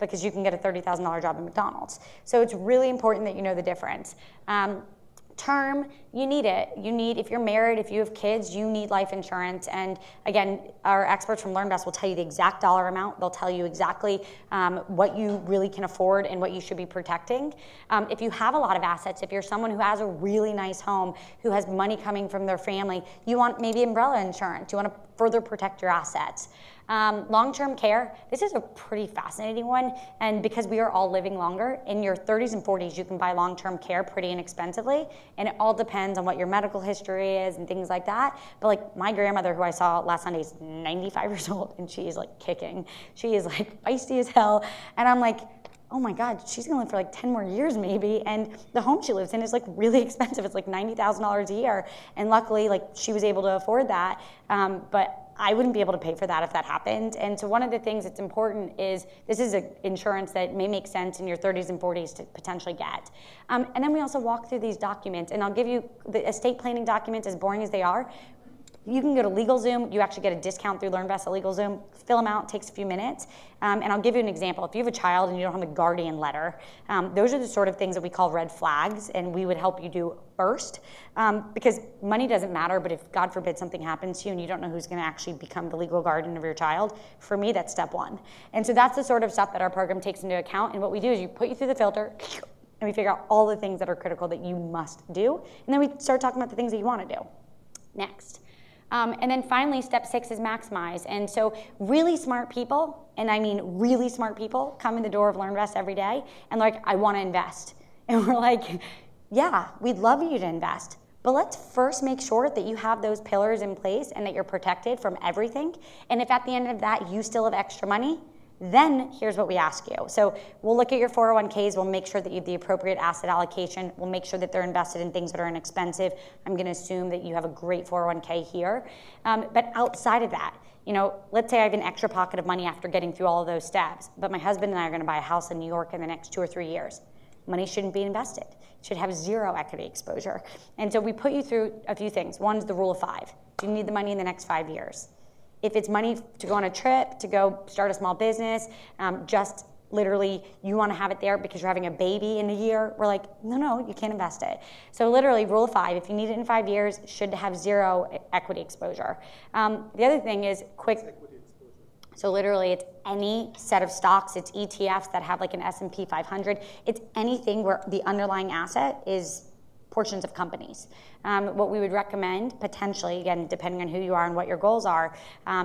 because you can get a $30,000 job at McDonald's. So it's really important that you know the difference. Term, you need it. You need, if you're married, if you have kids, you need life insurance. And again, our experts from LearnVest will tell you the exact dollar amount. They'll tell you exactly what you really can afford and what you should be protecting. If you have a lot of assets, if you're someone who has a really nice home, who has money coming from their family, you want maybe umbrella insurance. You want to further protect your assets. Long-term care, this is a pretty fascinating one, and because we are all living longer, in your 30s and 40s you can buy long-term care pretty inexpensively, and it all depends on what your medical history is and things like that. But like my grandmother, who I saw last Sunday, is 95 years old, and she is like kicking. She is like feisty as hell, and I'm like, oh my God, she's gonna live for like 10 more years maybe, and the home she lives in is like really expensive. It's like $90,000 a year, and luckily like she was able to afford that, but I wouldn't be able to pay for that if that happened. And so one of the things that's important is this is an insurance that may make sense in your 30s and 40s to potentially get. And then we also walk through these documents, and I'll give you the estate planning documents, as boring as they are. You can go to LegalZoom. You actually get a discount through LearnVest at LegalZoom. Fill them out. Takes a few minutes. And I'll give you an example. If you have a child and you don't have a guardian letter, those are the sort of things that we call red flags, and we would help you do first. Because money doesn't matter, but if, God forbid, something happens to you and you don't know who's going to actually become the legal guardian of your child, for me, that's step one. And so that's the sort of stuff that our program takes into account. And what we do is you put you through the filter, and we figure out all the things that are critical that you must do. And then we start talking about the things that you want to do. Next. And then finally, step 6 is maximize. And so really smart people, and I mean really smart people, come in the door of LearnVest every day and they're like, I want to invest. And we're like, yeah, we'd love you to invest. But let's first make sure that you have those pillars in place and that you're protected from everything. And if at the end of that you still have extra money, then here's what we ask you. So we'll look at your 401ks, we'll make sure that you have the appropriate asset allocation, we'll make sure that they're invested in things that are inexpensive. I'm gonna assume that you have a great 401k here. But outside of that, you know, let's say I have an extra pocket of money after getting through all of those steps, but my husband and I are gonna buy a house in New York in the next 2 or 3 years. Money shouldn't be invested. It should have 0 equity exposure. And so we put you through a few things. One is the rule of 5. Do you need the money in the next 5 years? If it's money to go on a trip, to go start a small business, just literally you want to have it there because you're having a baby in a year, we're like, no, you can't invest it. So literally rule of 5, if you need it in 5 years, should have 0 equity exposure. The other thing is quick. Equity exposure. So literally it's any set of stocks, it's ETFs that have like an S&P 500, it's anything where the underlying asset is portions of companies. What we would recommend, potentially, again, depending on who you are and what your goals are,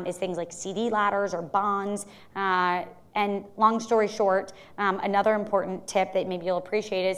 is things like CD ladders or bonds. And long story short, another important tip that maybe you'll appreciate is,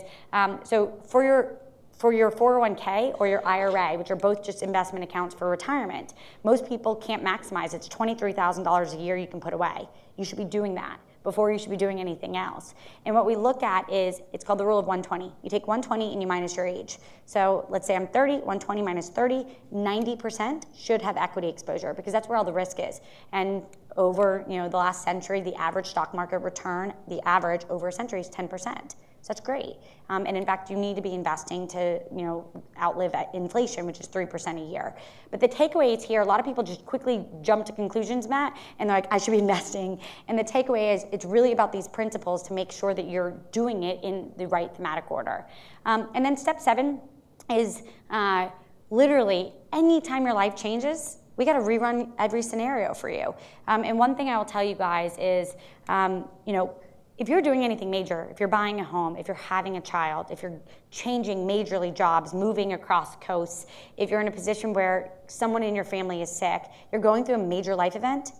so for your 401k or your IRA, which are both just investment accounts for retirement, most people can't maximize. It's $23,000 a year you can put away. You should be doing that before you should be doing anything else. And what we look at is, it's called the rule of 120. You take 120 and you minus your age. So let's say I'm 30, 120 minus 30, 90% should have equity exposure because that's where all the risk is. And over the last century, the average stock market return, the average over a century is 10%. So that's great. And in fact, you need to be investing to outlive inflation, which is 3% a year. But the takeaway is here, a lot of people just quickly jump to conclusions, Matt, and they're like, I should be investing. And the takeaway is it's really about these principles to make sure that you're doing it in the right thematic order. And then step 7 is literally anytime your life changes, we got to rerun every scenario for you. And one thing I will tell you guys is, if you're doing anything major, if you're buying a home, if you're having a child, if you're changing majorly jobs, moving across coasts, if you're in a position where someone in your family is sick, you're going through a major life event,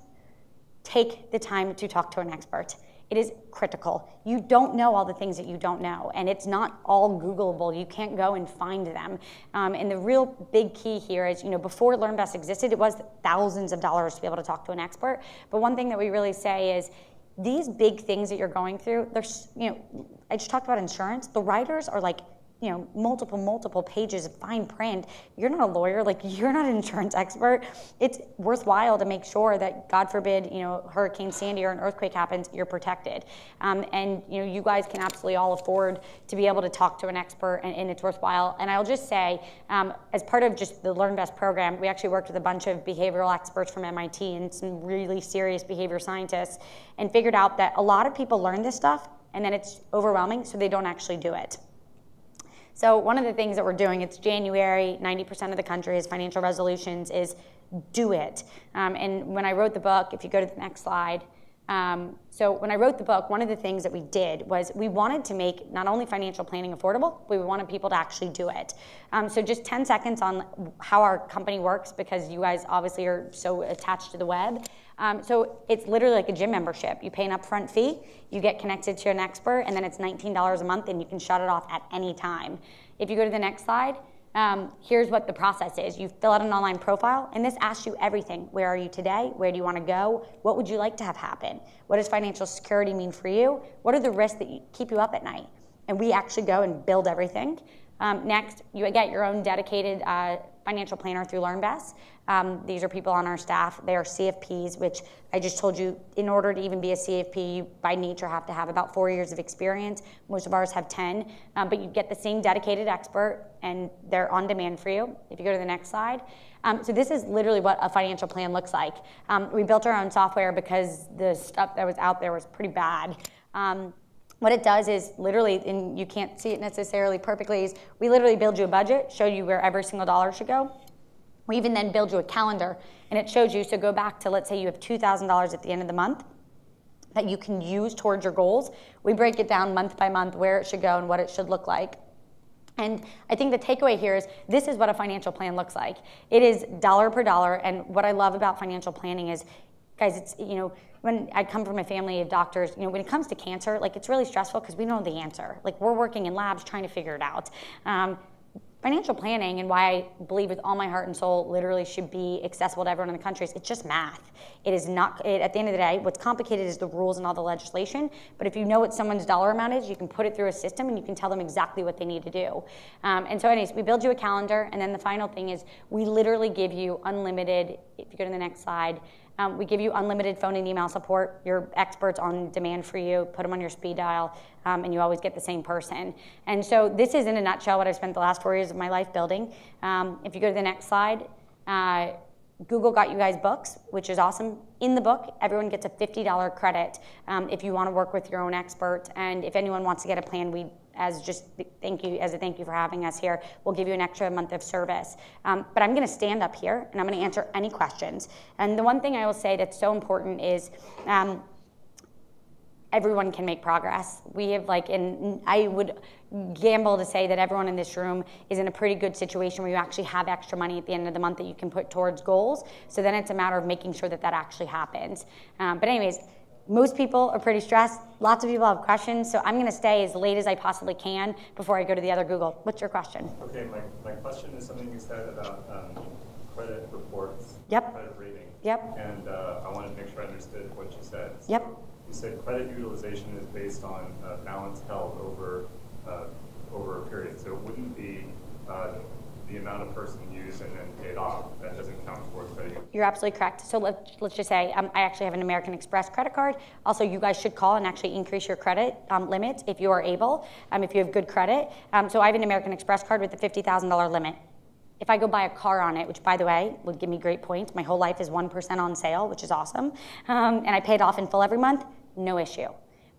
take the time to talk to an expert. It is critical. You don't know all the things that you don't know, and it's not all Googleable. You can't go and find them. And the real big key here is, before LearnVest existed, it was thousands of dollars to be able to talk to an expert. But one thing that we really say is, these big things that you're going through, there's, I just talked about insurance. The writers are like, multiple pages of fine print. You're not a lawyer, you're not an insurance expert. It's worthwhile to make sure that, God forbid, Hurricane Sandy or an earthquake happens, you're protected. And you guys can absolutely all afford to be able to talk to an expert, and it's worthwhile. And I'll just say, as part of just the LearnVest program, we actually worked with a bunch of behavioral experts from MIT and some really serious behavior scientists, and figured out that a lot of people learn this stuff and then it's overwhelming, so they don't actually do it. So one of the things that we're doing, it's January, 90% of the country has financial resolutions, is do it. And when I wrote the book, if you go to the next slide, so when I wrote the book, one of the things that we did was we wanted to make not only financial planning affordable, but we wanted people to actually do it. So just 10 seconds on how our company works, because you guys obviously are so attached to the web. So it's literally like a gym membership. You pay an upfront fee, you get connected to an expert, and then it's $19 a month, and you can shut it off at any time. If you go to the next slide, here's what the process is. You fill out an online profile, and this asks you everything. Where are you today? Where do you want to go? What would you like to have happen? What does financial security mean for you? What are the risks that keep you up at night? And we actually go and build everything. Next, you get your own dedicated financial planner through LearnVest. These are people on our staff. They are CFPs, which I just told you, in order to even be a CFP, you by nature have to have about 4 years of experience. Most of ours have 10, but you get the same dedicated expert, and they're on demand for you. If you go to the next slide. So this is literally what a financial plan looks like. We built our own software because the stuff that was out there was pretty bad. What it does is literally, and you can't see it necessarily perfectly, is we literally build you a budget, show you where every single dollar should go. We even then build you a calendar, and it shows you, so go back to, let's say you have $2,000 at the end of the month that you can use towards your goals. We break it down month by month, where it should go and what it should look like. And I think the takeaway here is this is what a financial plan looks like. It is dollar per dollar, and what I love about financial planning is, guys, it's, when I come from a family of doctors, when it comes to cancer, it's really stressful because we don't know the answer. We're working in labs trying to figure it out. Financial planning, and why I believe with all my heart and soul literally should be accessible to everyone in the country, is it's just math. It is not, at the end of the day, what's complicated is the rules and all the legislation, but if you know what someone's dollar amount is, you can put it through a system and you can tell them exactly what they need to do. And so anyways, we build you a calendar, and then the final thing is we literally give you unlimited, if you go to the next slide, we give you unlimited phone and email support. Your experts on demand for you, put them on your speed dial, and you always get the same person. And so this is, in a nutshell, what I've spent the last 4 years of my life building. If you go to the next slide, Google got you guys books, which is awesome. In the book, everyone gets a $50 credit if you want to work with your own expert. And if anyone wants to get a plan, as a thank you for having us here, we'll give you an extra month of service. But I'm going to stand up here and I'm going to answer any questions. And the one thing I will say that's so important is everyone can make progress. We have and I would gamble to say that everyone in this room is in a pretty good situation where you actually have extra money at the end of the month that you can put towards goals. So then it's a matter of making sure that actually happens. But anyways, most people are pretty stressed. Lots of people have questions, so I'm going to stay as late as I possibly can before I go to the other Google. What's your question? Okay, my question is something you said about credit reports, Yep. credit rating. Yep. And I wanted to make sure I understood what you said. So Yep. You said credit utilization is based on balance held over a period. So it wouldn't be the amount a person used and then paid off. That doesn't count towards credit. You're absolutely correct. So let's just say I actually have an American Express credit card. Also, you guys should call and actually increase your credit limit if you are able, if you have good credit. So I have an American Express card with a $50,000 limit. If I go buy a car on it, which by the way would give me great points, my whole life is 1% on sale, which is awesome, and I pay it off in full every month, no issue.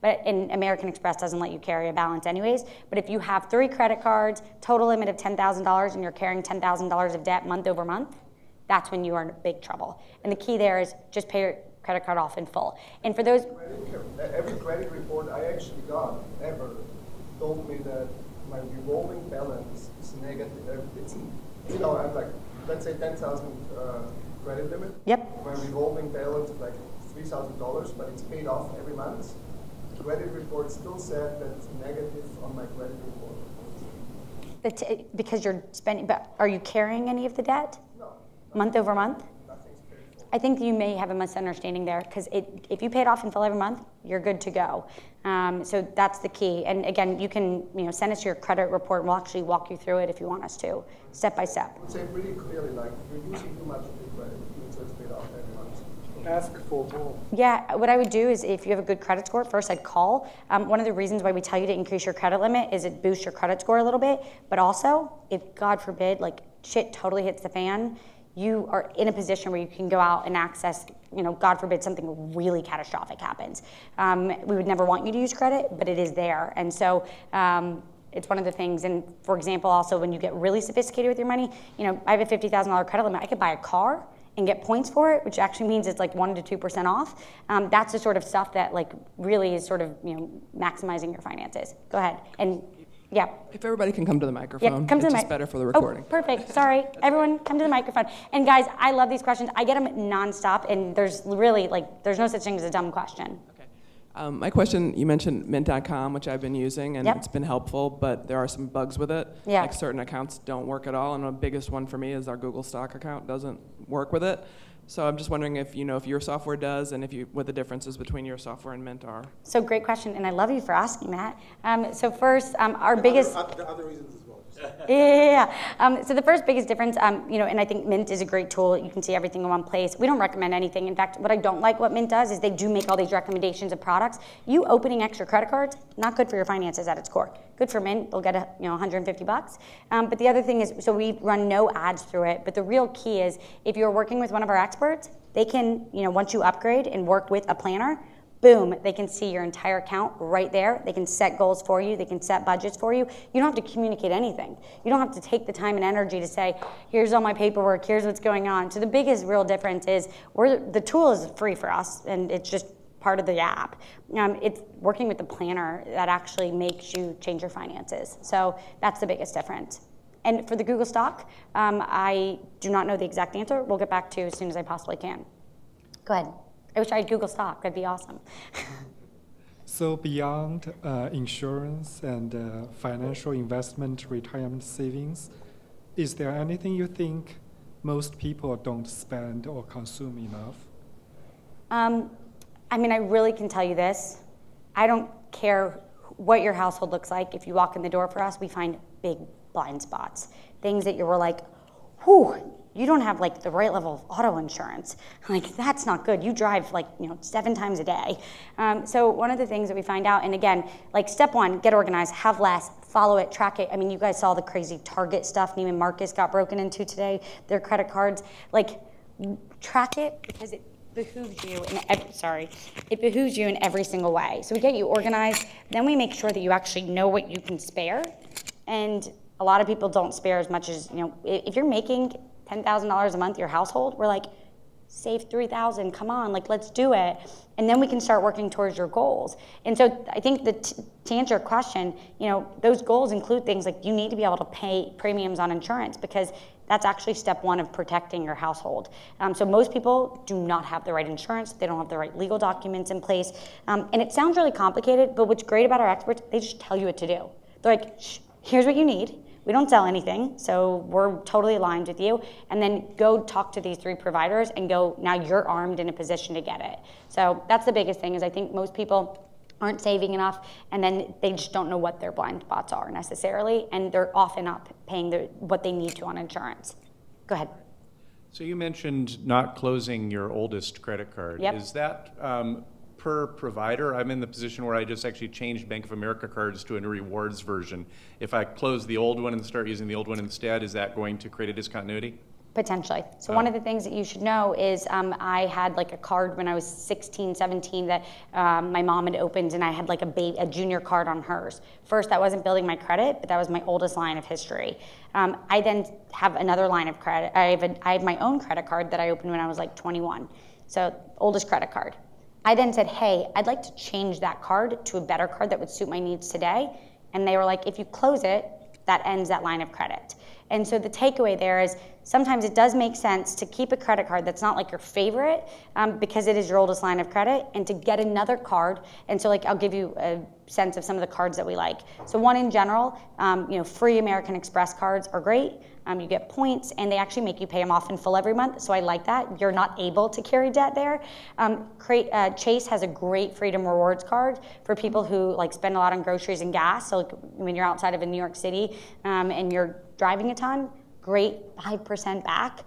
But American Express doesn't let you carry a balance anyways. But if you have 3 credit cards, total limit of $10,000, and you're carrying $10,000 of debt month over month, that's when you are in big trouble. And the key there is just pay your credit card off in full. And for those... Every credit report I actually got ever told me that my revolving balance is negative. It's, I'm let's say 10,000 credit limit. Yep. My revolving balance is $3,000, but it's paid off every month. credit report still said that it's negative on my credit report. Because you're spending, but are you carrying any of the debt? No. Month over month? Nothing's paid for. I think you may have a misunderstanding there, because if you pay it off in full every month, you're good to go. So that's the key. And again, you can send us your credit report, and we'll actually walk you through it if you want us to, step by step. I would say pretty clearly, like, you're using too much of your credit, so it's paid off every month. Ask for more. Yeah, what I would do is if you have a good credit score, first I'd call. One of the reasons why we tell you to increase your credit limit is it boosts your credit score a little bit, but also if God forbid, like shit totally hits the fan, you are in a position where you can go out and access, God forbid something really catastrophic happens. We would never want you to use credit, but it is there. And so it's one of the things, and for example, also when you get really sophisticated with your money, I have a $50,000 credit limit, I could buy a car and get points for it, which actually means it's like 1% to 2% off. That's the sort of stuff that like really is sort of maximizing your finances. Go ahead. And yeah. If everybody can come to the microphone, come to it's the just better for the recording. Oh, perfect. Sorry. Everyone come to the microphone. And guys, I love these questions. I get them nonstop, and there's really there's no such thing as a dumb question. My question, you mentioned Mint.com, which I've been using, and Yep. it's been helpful, but there are some bugs with it. Yeah. Like certain accounts don't work at all, and the biggest one for me is our Google Stock account doesn't work with it. So I'm just wondering if if your software does, and what the differences between your software and Mint are. So great question, and I love you for asking that. So first, our biggest... The other reasons as well. So the first biggest difference, and I think Mint is a great tool. You can see everything in one place. We don't recommend anything. In fact, what I don't like what Mint does is they do make all these recommendations of products. You opening extra credit cards, not good for your finances at its core. Good for Mint, they'll get $150. But the other thing is, so we run no ads through it. But the real key is, if you're working with one of our experts, they can, once you upgrade and work with a planner, boom, they can see your entire account right there. They can set goals for you. They can set budgets for you. You don't have to communicate anything. You don't have to take the time and energy to say, here's all my paperwork, here's what's going on. So the biggest real difference is the tool is free for us, and it's just part of the app. It's working with the planner that actually makes you change your finances. So that's the biggest difference. And for the Google Stock, I do not know the exact answer. We'll get back to you as soon as I possibly can. Go ahead. I wish I had Google Stock. That'd be awesome. So beyond insurance and financial investment, retirement savings, is there anything you think most people don't spend or consume enough? I really can tell you this. I don't care what your household looks like. If you walk in the door for us, we find big blind spots. Things that you were like, whew, you don't have the right level of auto insurance. That's not good. You drive 7 times a day. So one of the things that we find out, and again, step one, get organized, have less, follow it, track it. You guys saw the crazy Target stuff Neiman Marcus got broken into today, their credit cards. Track it, because it behooves you it behooves you in every single way. So we get you organized, then we make sure that you actually know what you can spare. And a lot of people don't spare as much as, if you're making $10,000 a month, your household, we're like, save $3,000, come on, let's do it. And then we can start working towards your goals. And so I think that to answer your question, those goals include things like you need to be able to pay premiums on insurance, because that's actually step one of protecting your household. So most people do not have the right insurance, they don't have the right legal documents in place. And it sounds really complicated, but what's great about our experts, they just tell you what to do. They're like, here's what you need. We don't sell anything, so we're totally aligned with you. And then go talk to these 3 providers and go, now you're armed in a position to get it. So that's the biggest thing, is I think most people aren't saving enough, and then they just don't know what their blind spots are necessarily, and they're often not paying what they need to on insurance. Go ahead. So you mentioned not closing your oldest credit card. Yep. Is that per provider? I'm in the position where I just actually changed Bank of America cards to a rewards version. If I close the old one and start using the old one instead, is that going to create a discontinuity? Potentially. So one of the things that you should know is I had a card when I was 16, 17 that my mom had opened, and I had a junior card on hers. First, that wasn't building my credit, but that was my oldest line of history. I then have another line of credit. I have my own credit card that I opened when I was 21. So oldest credit card. I then said, hey, I'd like to change that card to a better card that would suit my needs today. And they were like, if you close it, that ends that line of credit. And so the takeaway there is sometimes it does make sense to keep a credit card that's not like your favorite because it is your oldest line of credit, and to get another card. And so like I'll give you a sense of some of the cards that we like. So one in general, free American Express cards are great. You get points, and they actually make you pay them off in full every month, so I like that. You're not able to carry debt there. Chase has a great Freedom Rewards card for people who like spend a lot on groceries and gas. So like, when you're outside of New York City and you're driving a ton, great 5% back.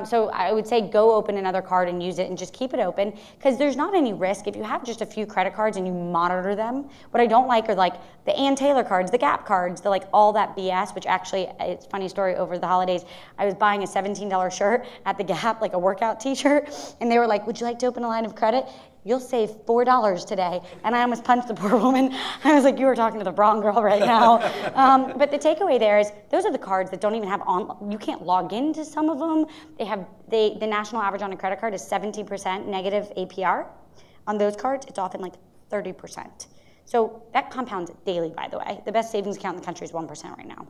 So I would say go open another card and use it, and just keep it open, because there's not any risk if you have just a few credit cards and you monitor them. What I don't like are like the Ann Taylor cards, the Gap cards, the like all that BS, which actually, it's a funny story, over the holidays, I was buying a $17 shirt at the Gap, like a workout t-shirt, and they were like, would you like to open a line of credit? You'll save $4 today. And I almost punched the poor woman. I was like, you were talking to the wrong girl right now. But the takeaway there is those are the cards that don't even have you can't log into some of them. The national average on a credit card is 17% negative APR. On those cards, it's often like 30%. So that compounds daily, by the way. The best savings account in the country is 1% right now.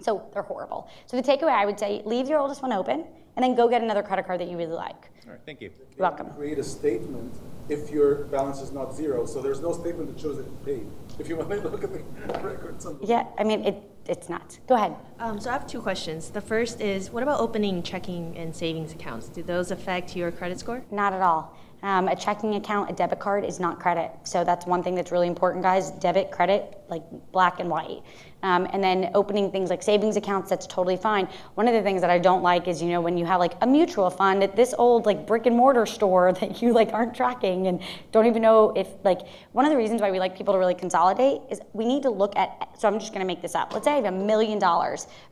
So they're horrible. So the takeaway, I would say, leave your oldest one open, and then go get another credit card that you really like. All right, thank you. You're welcome. Create a statement if your balance is not zero. So there's no statement that shows that you paid. If you want to look at the records. Yeah, I mean, it's nuts. Go ahead. So I have two questions. The first is, what about opening checking and savings accounts? Do those affect your credit score? Not at all. A checking account, a debit card is not credit. So that's one thing that's really important, guys. Debit, credit, like black and white. And then opening things like savings accounts, that's totally fine. One of the things that I don't like is, when you have like a mutual fund at this old like brick and mortar store that you like aren't tracking and don't even know if like, one of the reasons why we like people to really consolidate is we need to look at, so I'm just gonna make this up. Let's say I have $1 million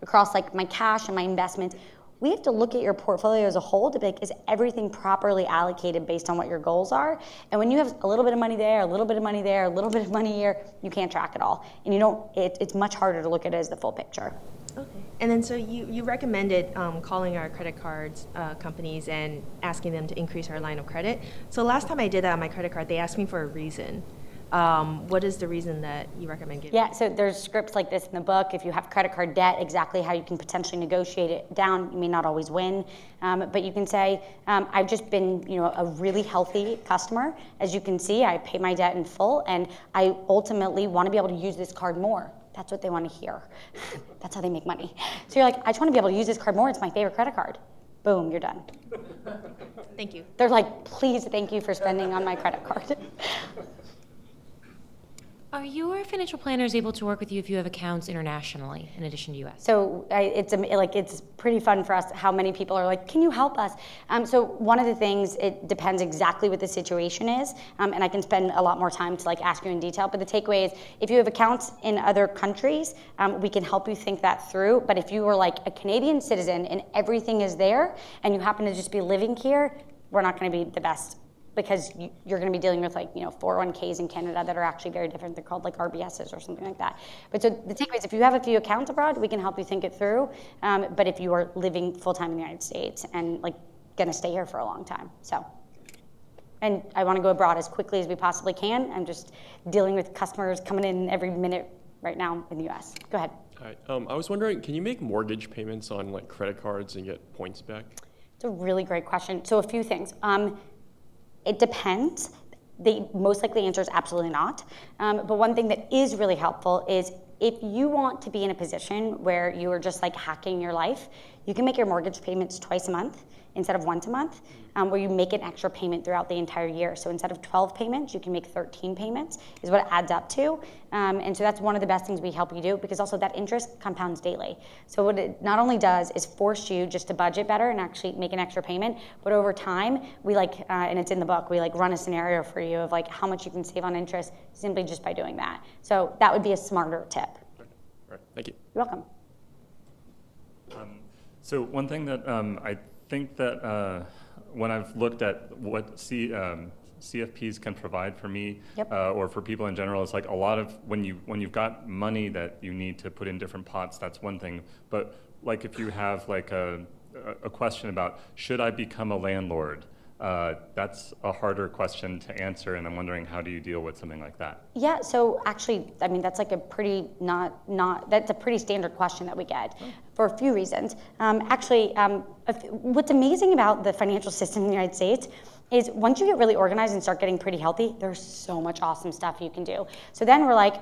across like my cash and my investments. We have to look at your portfolio as a whole to be like, is everything properly allocated based on what your goals are? And when you have a little bit of money there, a little bit of money there, a little bit of money here, you can't track it all. And it's much harder to look at it as the full picture. Okay. And then so you recommended calling our credit cards companies and asking them to increase our line of credit. So last time I did that on my credit card, they asked me for a reason. What is the reason that you recommend giving? Yeah, so there's scripts like this in the book. If you have credit card debt, exactly how you can potentially negotiate it down. You may not always win, but you can say, I've just been, a really healthy customer. As you can see, I pay my debt in full, and I ultimately want to be able to use this card more. That's what they want to hear. That's how they make money. So you're like, I just want to be able to use this card more. It's my favorite credit card. Boom, you're done. Thank you. They're like, please, thank you for spending on my credit card. Are your financial planners able to work with you if you have accounts internationally in addition to U.S.? So it's pretty fun for us how many people are like, can you help us? So one of the things, it depends exactly what the situation is, and I can spend a lot more time to like ask you in detail, but the takeaway is if you have accounts in other countries, we can help you think that through. But if you were like a Canadian citizen and everything is there and you happen to just be living here, we're not going to be the best, because you're going to be dealing with 401ks in Canada that are actually very different. They're called like RBSs or something like that. But so the takeaway is if you have a few accounts abroad, we can help you think it through. But if you are living full-time in the United States and going to stay here for a long time. And I want to go abroad as quickly as we possibly can. I'm just dealing with customers coming in every minute right now in the US. Go ahead. Hi. I was wondering, can you make mortgage payments on credit cards and get points back? It's a really great question. So a few things. It depends. The most likely answer is absolutely not. But one thing that is really helpful is if you want to be in a position where you are just hacking your life, you can make your mortgage payments twice a month instead of once a month, where you make an extra payment throughout the entire year. So instead of 12 payments, you can make 13 payments is what it adds up to. And so that's one of the best things we help you do, because also that interest compounds daily. So what it not only does is force you just to budget better and actually make an extra payment, but over time, we and it's in the book, we run a scenario for you of how much you can save on interest simply just by doing that. So that would be a smarter tip. All right, thank you. You're welcome. So one thing that I think that when I've looked at what CFPs can provide for me, yep. Or for people in general, it's a lot of when you've got money that you need to put in different pots, that's one thing. But if you have a question about, should I become a landlord? That's a harder question to answer, and I'm wondering, how do you deal with something like that? Yeah, so actually, I mean, that's like a pretty that's a pretty standard question that we get for a few reasons. What's amazing about the financial system in the United States is once you get really organized and start getting pretty healthy, there's so much awesome stuff you can do. So then we're like,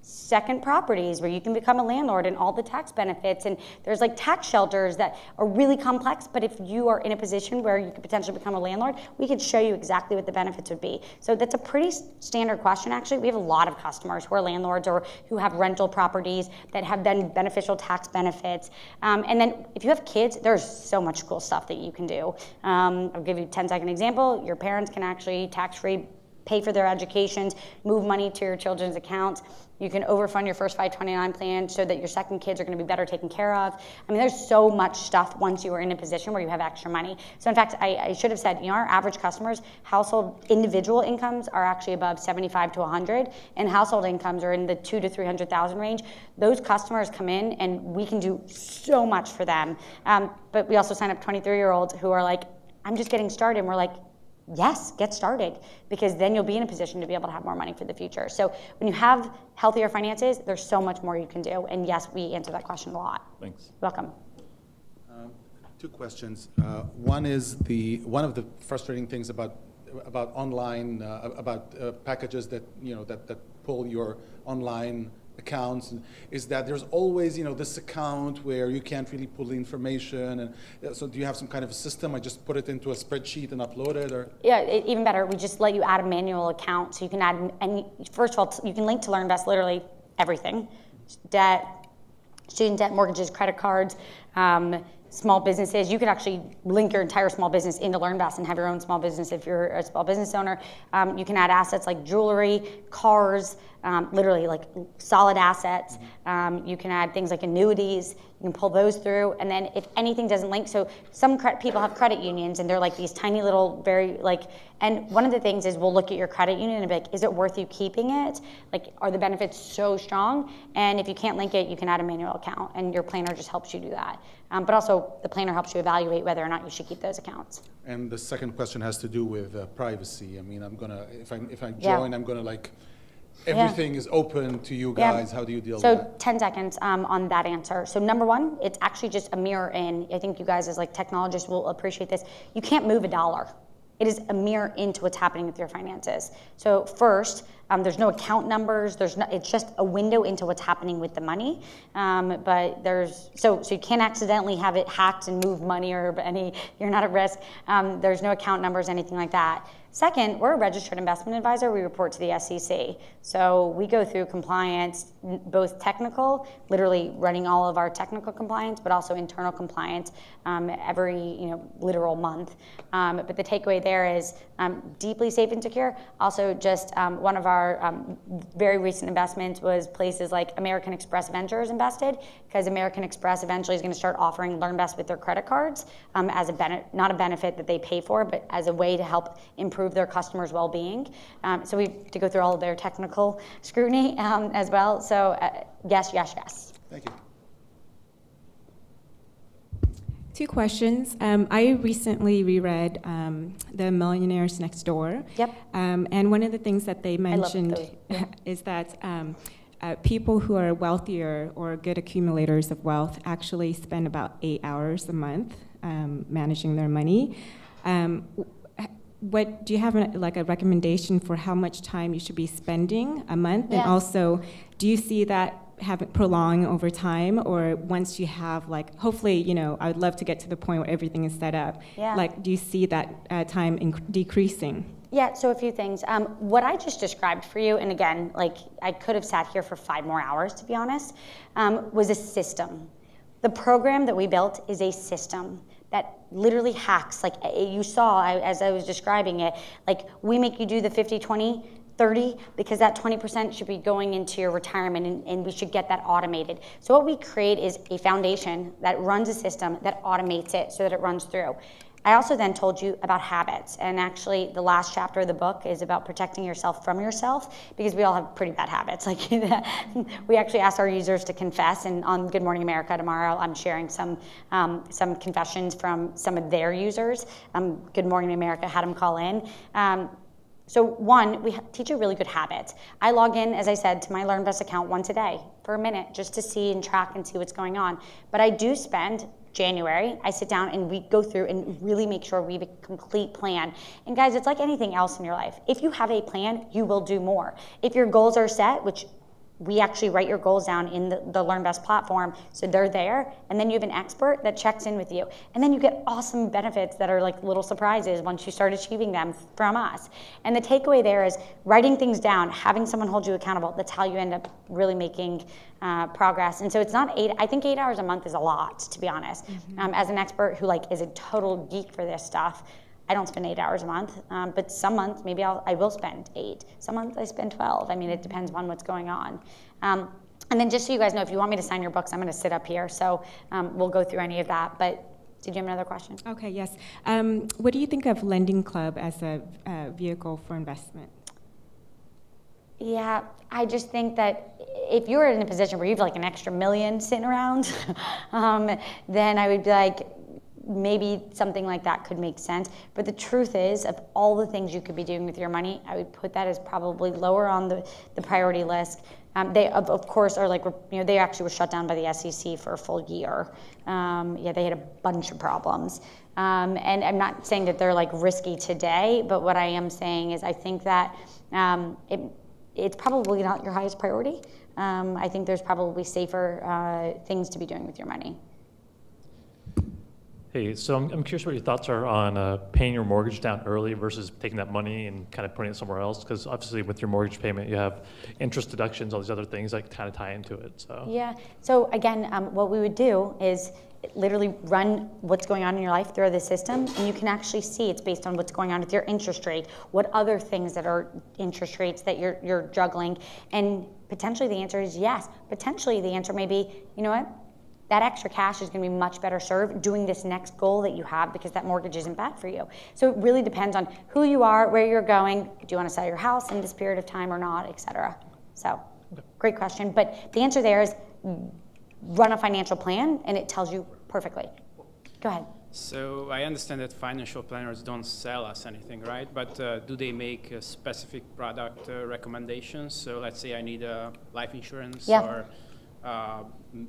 second properties where you can become a landlord and all the tax benefits, and there's like tax shelters that are really complex, but if you are in a position where you could potentially become a landlord, we could show you exactly what the benefits would be. So that's a pretty standard question. Actually, we have a lot of customers who are landlords or who have rental properties that have then beneficial tax benefits. And then if you have kids, there's so much cool stuff that you can do. I'll give you a 10-second example. Your parents can actually tax-free pay for their educations, move money to your children's accounts. You can overfund your first 529 plan so that your second kids are going to be better taken care of. I mean, there's so much stuff once you are in a position where you have extra money. So in fact, I should have said, our average customers, household individual incomes are actually above 75 to 100, and household incomes are in the 200,000 to 300,000 range. Those customers come in and we can do so much for them. But we also sign up 23-year-olds who are like, I'm just getting started. And we're like, yes, get started, because then you'll be in a position to be able to have more money for the future. So when you have healthier finances, there's so much more you can do. And yes, we answer that question a lot. Thanks. Welcome. Two questions. One is one of the frustrating things about online packages that that pull your online accounts is that there's always this account where you can't really pull the information, and so do you have some kind of a system? I just put it into a spreadsheet and upload it, or? Yeah, even better. We just let you add a manual account, so you can add first of all, you can link to LearnVest literally everything: debt, student debt, mortgages, credit cards, small businesses. You could actually link your entire small business into LearnVest and have your own small business if you're a small business owner. You can add assets like jewelry, cars, literally like solid assets. You can add things like annuities. You can pull those through, and then if anything doesn't link, so some people have credit unions, and they're like these tiny little, and one of the things is we'll look at your credit union and be like, is it worth you keeping it? Like, are the benefits so strong? And if you can't link it, you can add a manual account, and your planner just helps you do that. But also, the planner helps you evaluate whether or not you should keep those accounts. And the second question has to do with privacy. I mean, if I join, I'm gonna everything is open to you guys. How do you deal with that? So 10 seconds on that answer. So number one, it's actually just a mirror in. I think you guys as technologists will appreciate this. You can't move a dollar. It is a mirror into what's happening with your finances. So first, there's no account numbers. It's just a window into what's happening with the money. But so you can't accidentally have it hacked and move money or you're not at risk. There's no account numbers, anything like that. Second, we're a registered investment advisor. We report to the SEC. So we go through compliance, both technical, literally running all of our technical compliance, but also internal compliance every literal month. But the takeaway there is deeply safe and secure. Also, just one of our very recent investments was places like American Express Ventures invested, because American Express eventually is going to start offering LearnVest with their credit cards as not a benefit that they pay for, but as a way to help improve their customers' well-being. So we have to go through all of their technical scrutiny as well. So yes, yes, yes. Thank you. Two questions. I recently reread The Millionaires Next Door. Yep. And one of the things that they mentioned is that people who are wealthier or good accumulators of wealth actually spend about 8 hours a month managing their money. Do you have a recommendation for how much time you should be spending a month? Yeah. And also, do you see that prolong over time, or once you have hopefully, I would love to get to the point where everything is set up. Yeah. Do you see that time decreasing? Yeah, so a few things. What I just described for you, and again, I could have sat here for 5 more hours, to be honest, was a system. The program that we built is a system that literally hacks, you saw as I was describing it, we make you do the 50-20-30 because that 20% should be going into your retirement, and we should get that automated. So what we create is a foundation that runs a system that automates it so that it runs through. I also then told you about habits. And actually, the last chapter of the book is about protecting yourself from yourself, because we all have pretty bad habits. Like we actually asked our users to confess, and on Good Morning America tomorrow, I'm sharing some confessions from some of their users. Good Morning America had them call in. So one, we teach you really good habits. I log in, as I said, to my LearnVest account once a day for a minute just to see and track and see what's going on. But I do spend January, I sit down and we go through and really make sure we have a complete plan. And guys, it's like anything else in your life. If you have a plan, you will do more. If your goals are set, which we actually write your goals down in the LearnVest platform, so they're there, and then you have an expert that checks in with you. And then you get awesome benefits that are like little surprises once you start achieving them from us. And the takeaway there is writing things down, having someone hold you accountable. That's how you end up really making progress. And so it's not I think 8 hours a month is a lot, to be honest. As an expert who like is a total geek for this stuff, I don't spend 8 hours a month, but some months maybe I will spend 8. Some months I spend 12. I mean, it depends on what's going on. And then just so you guys know, if you want me to sign your books, I'm going to sit up here. So we'll go through any of that. But did you have another question? Okay, yes. What do you think of Lending Club as a vehicle for investment? Yeah, I just think that if you're in a position where you have like an extra $1 million sitting around, then I would be like, maybe something like that could make sense. But the truth is, of all the things you could be doing with your money, I would put that as probably lower on the priority list. They, of course, are like, you know, they actually were shut down by the SEC for a full year. Yeah, they had a bunch of problems. And I'm not saying that they're like risky today, but what I am saying is I think that it's probably not your highest priority. I think there's probably safer things to be doing with your money. Hey, so I'm curious what your thoughts are on paying your mortgage down early versus taking that money and kind of putting it somewhere else. Because obviously with your mortgage payment, you have interest deductions, all these other things that kind of tie into it. So yeah. So again, what we would do is literally run what's going on in your life through the system, and you can actually see it's based on what's going on with your interest rate, what other things that are interest rates that you're juggling, and potentially the answer is yes. Potentially the answer may be, you know what? That extra cash is going to be much better served doing this next goal that you have, because that mortgage isn't bad for you. So it really depends on who you are, where you're going. Do you want to sell your house in this period of time or not, et cetera? So great question. But the answer there is run a financial plan, and it tells you perfectly. Go ahead. So I understand that financial planners don't sell us anything, right? But do they make specific product recommendations? So let's say I need a life insurance or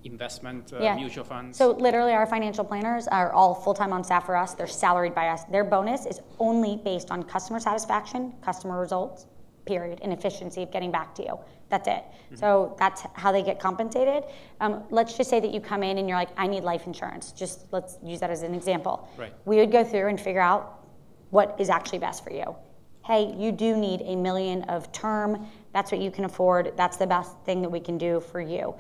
investment mutual funds. So literally our financial planners are all full-time on staff for us. They're salaried by us. Their bonus is only based on customer satisfaction, customer results, period, and efficiency of getting back to you. That's it. So that's how they get compensated. Let's just say that you come in and you're like, I need life insurance. Just let's use that as an example. Right. We would go through and figure out what is actually best for you. Hey, you do need $1 million of term. That's what you can afford. That's the best thing that we can do for you.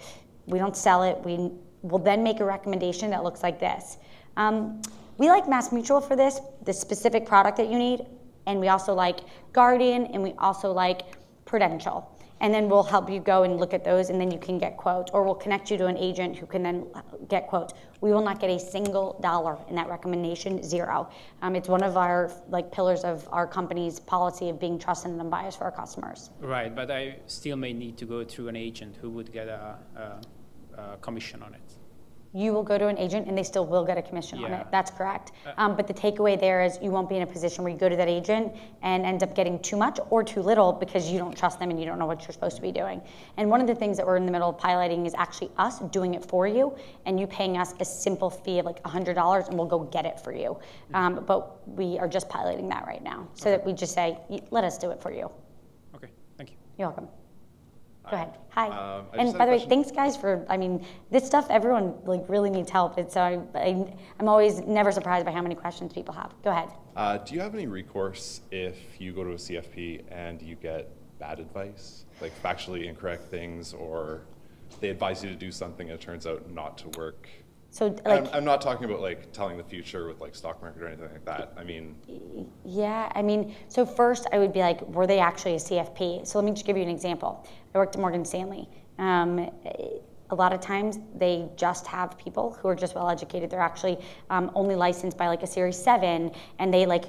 We don't sell it. We will then make a recommendation that looks like this. We like MassMutual for this specific product that you need, and we also like Guardian, and we also like Prudential. And then we'll help you go and look at those, and then you can get quotes, or we'll connect you to an agent who can then get quotes. We will not get a single dollar in that recommendation, zero. It's one of our pillars of our company's policy of being trusted and unbiased for our customers. Right, but I still may need to go through an agent who would get a commission on it. You will go to an agent and they still will get a commission on it. That's correct. But the takeaway there is you won't be in a position where you go to that agent and end up getting too much or too little because you don't trust them and you don't know what you're supposed to be doing. And one of the things that we're in the middle of piloting is actually us doing it for you and you paying us a simple fee of like $100 and we'll go get it for you. But we are just piloting that right now so that we just say, let us do it for you. Okay, thank you. You're welcome. Go ahead. Hi. And by the way, thanks guys for, this stuff, everyone really needs help. So I'm always never surprised by how many questions people have. Go ahead. Do you have any recourse if you go to a CFP and you get bad advice, like factually incorrect things, or they advise you to do something and it turns out not to work? So I'm not talking about telling the future with stock market or anything like that. Yeah, so first I would be like, were they actually a CFP? So let me just give you an example. I worked at Morgan Stanley. A a lot of times they just have people who are just well educated. They're actually only licensed by like a Series 7, and they like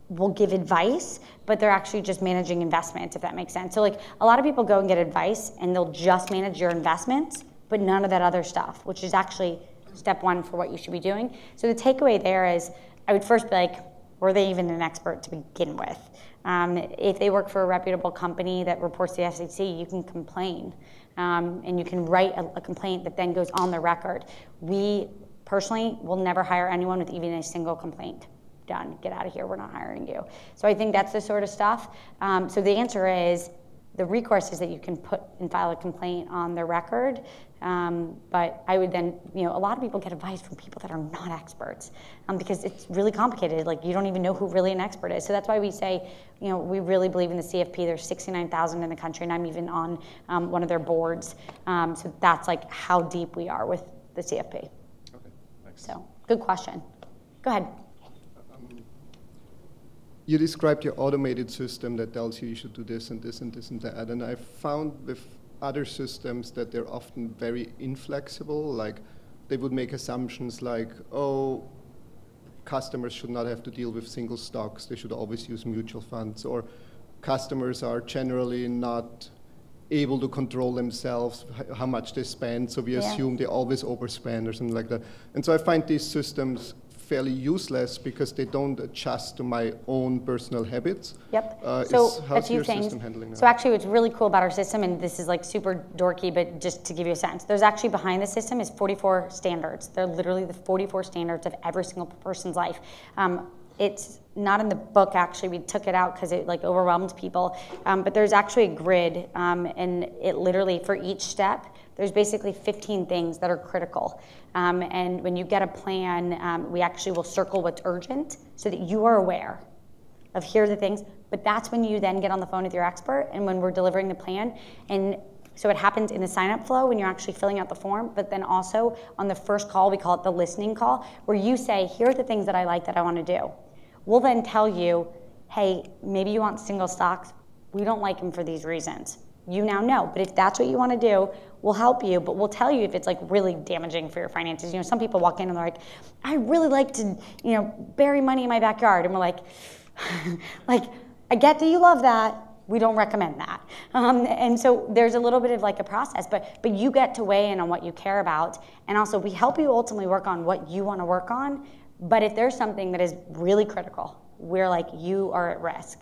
will give advice, but they're actually just managing investments, if that makes sense. So like a lot of people go and get advice and they'll just manage your investments, but none of that other stuff, which is actually step one for what you should be doing. So the takeaway there is, I would first be like, were they even an expert to begin with? If they work for a reputable company that reports to the FCC, you can complain. And you can write a complaint that then goes on the record. We personally will never hire anyone with even a single complaint. Done, get out of here, we're not hiring you. So I think that's the sort of stuff. So the answer is, the recourse is that you can put and file a complaint on the record, but I would then, a lot of people get advice from people that are not experts because it's really complicated. Like you don't even know who really an expert is. So that's why we say, we really believe in the CFP. There's 69,000 in the country, and I'm even on one of their boards. So that's like how deep we are with the CFP. Okay, thanks. So good question. Go ahead. You described your automated system that tells you should do this and this and this and that, and I found with other systems that they're often very inflexible. Like they would make assumptions like, oh, customers should not have to deal with single stocks, they should always use mutual funds, or customers are generally not able to control themselves how much they spend, so we assume they always overspend or something like that. And so I find these systems fairly useless because they don't adjust to my own personal habits. Yep. So how's your things. system handling that? So actually what's really cool about our system, and this is like super dorky, but just to give you a sense, there's actually behind the system is 44 standards. They're literally the 44 standards of every single person's life. It's not in the book, actually. We took it out because it like overwhelmed people. But there's actually a grid, and it literally, for each step, there's basically 15 things that are critical. And when you get a plan, we actually will circle what's urgent so that you are aware of here are the things. But that's when you then get on the phone with your expert and when we're delivering the plan. And so it happens in the sign-up flow when you're actually filling out the form, but then also on the first call, we call it the listening call, where you say, here are the things that I like that I want to do. We'll then tell you, hey, maybe you want single stocks. We don't like them for these reasons. You now know, but if that's what you want to do, we'll help you, but we'll tell you if it's like really damaging for your finances. Some people walk in and they're like, I really like to, bury money in my backyard. And we're like, I get that you love that. We don't recommend that. And so there's a little bit of like a process, but you get to weigh in on what you care about. And also we help you ultimately work on what you want to work on. But if there's something that is really critical, we're like, you are at risk.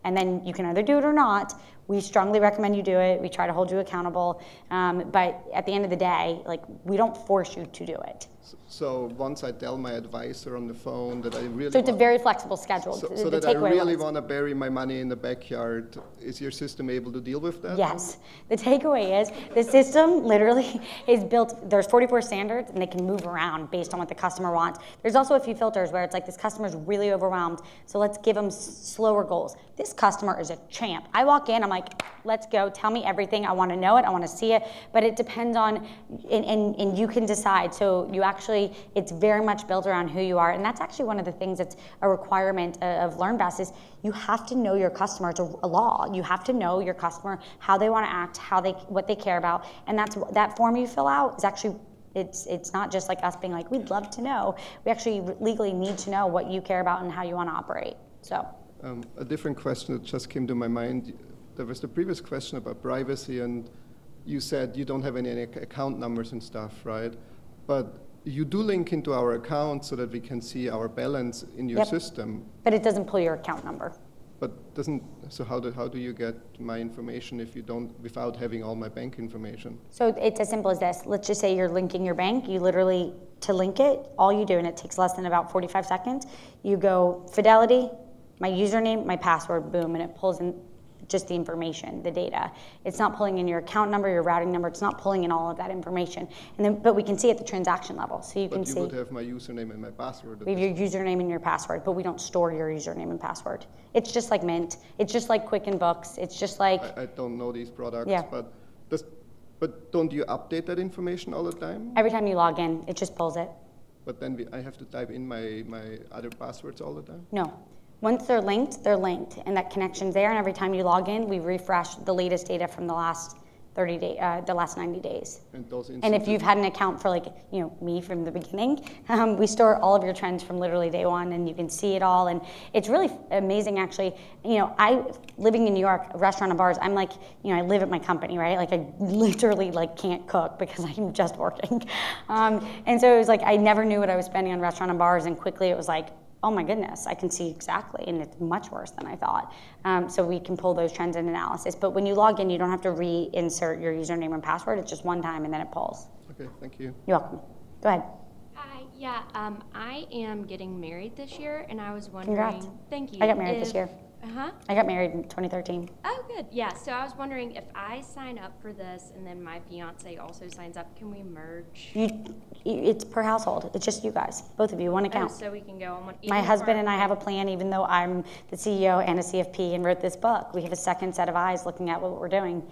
And then you can either do it or not. We strongly recommend you do it. We try to hold you accountable. But at the end of the day, like, we don't force you to do it. So once I tell my advisor on the phone that I really So it's a very flexible schedule. So that I really want to bury my money in the backyard, is your system able to deal with that? Yes. The takeaway is the system literally is built, there's 44 standards and they can move around based on what the customer wants. There's also a few filters where it's like this customer's really overwhelmed, so let's give them slower goals. This customer is a champ. I walk in, I'm like, let's go, tell me everything. I want to know it, I want to see it, but it depends on, and you can decide. So you actually, it's very much built around who you are, and that's actually one of the things that's a requirement of LearnBest is you have to know your customer. It's a law. You have to know your customer, how they want to act, what they care about, and that form you fill out is actually, it's not just like us being like, we'd love to know. We actually legally need to know what you care about and how you want to operate. So. A different question that just came to my mind. There was the previous question about privacy, and you said you don't have any account numbers and stuff, right? But you do link into our account so that we can see our balance in your system. But it doesn't pull your account number. But so how do you get my information if you don't, without having all my bank information? So it's as simple as this. Let's just say you're linking your bank. You literally, to link it, all you do, and it takes less than about 45 seconds, you go Fidelity, my username, my password, boom, and it pulls in just the information, the data. It's not pulling in your account number, your routing number. It's not pulling in all of that information. And then, but we can see at the transaction level, so you can see. But you would have my username and my password. We have your username and your password, but we don't store your username and password. It's just like Mint. It's just like Quicken Books. It's just like. I don't know these products, yeah. but don't you update that information all the time? Every time you log in, it just pulls it. But then I have to type in my other passwords all the time? No. Once they're linked, and that connection's there, and every time you log in, we refresh the latest data from the last the last 90 days. And if you've had an account for like, me from the beginning, we store all of your trends from literally day one, and you can see it all. And it's really amazing, actually. Living in New York, restaurant and bars, I'm like, I live at my company, right? Like I literally can't cook because I'm just working. And so it was like, I never knew what I was spending on restaurant and bars, and quickly it was like, oh my goodness, I can see exactly, and it's much worse than I thought. So we can pull those trends in analysis. But when you log in, you don't have to reinsert your username and password. It's just one time, and then it pulls. Okay, thank you. You're welcome. Go ahead. Hi, yeah, I am getting married this year, and I was wondering. Congrats. Thank you. I got married this year. Uh-huh. I got married in 2013. Oh, good. Yeah, so I was wondering if I sign up for this and then my fiance also signs up, can we merge? It's per household. It's just you guys, both of you, one account. Oh, so we can go on one. My husband and I have a plan, even though I'm the CEO and a CFP and wrote this book. We have a second set of eyes looking at what we're doing.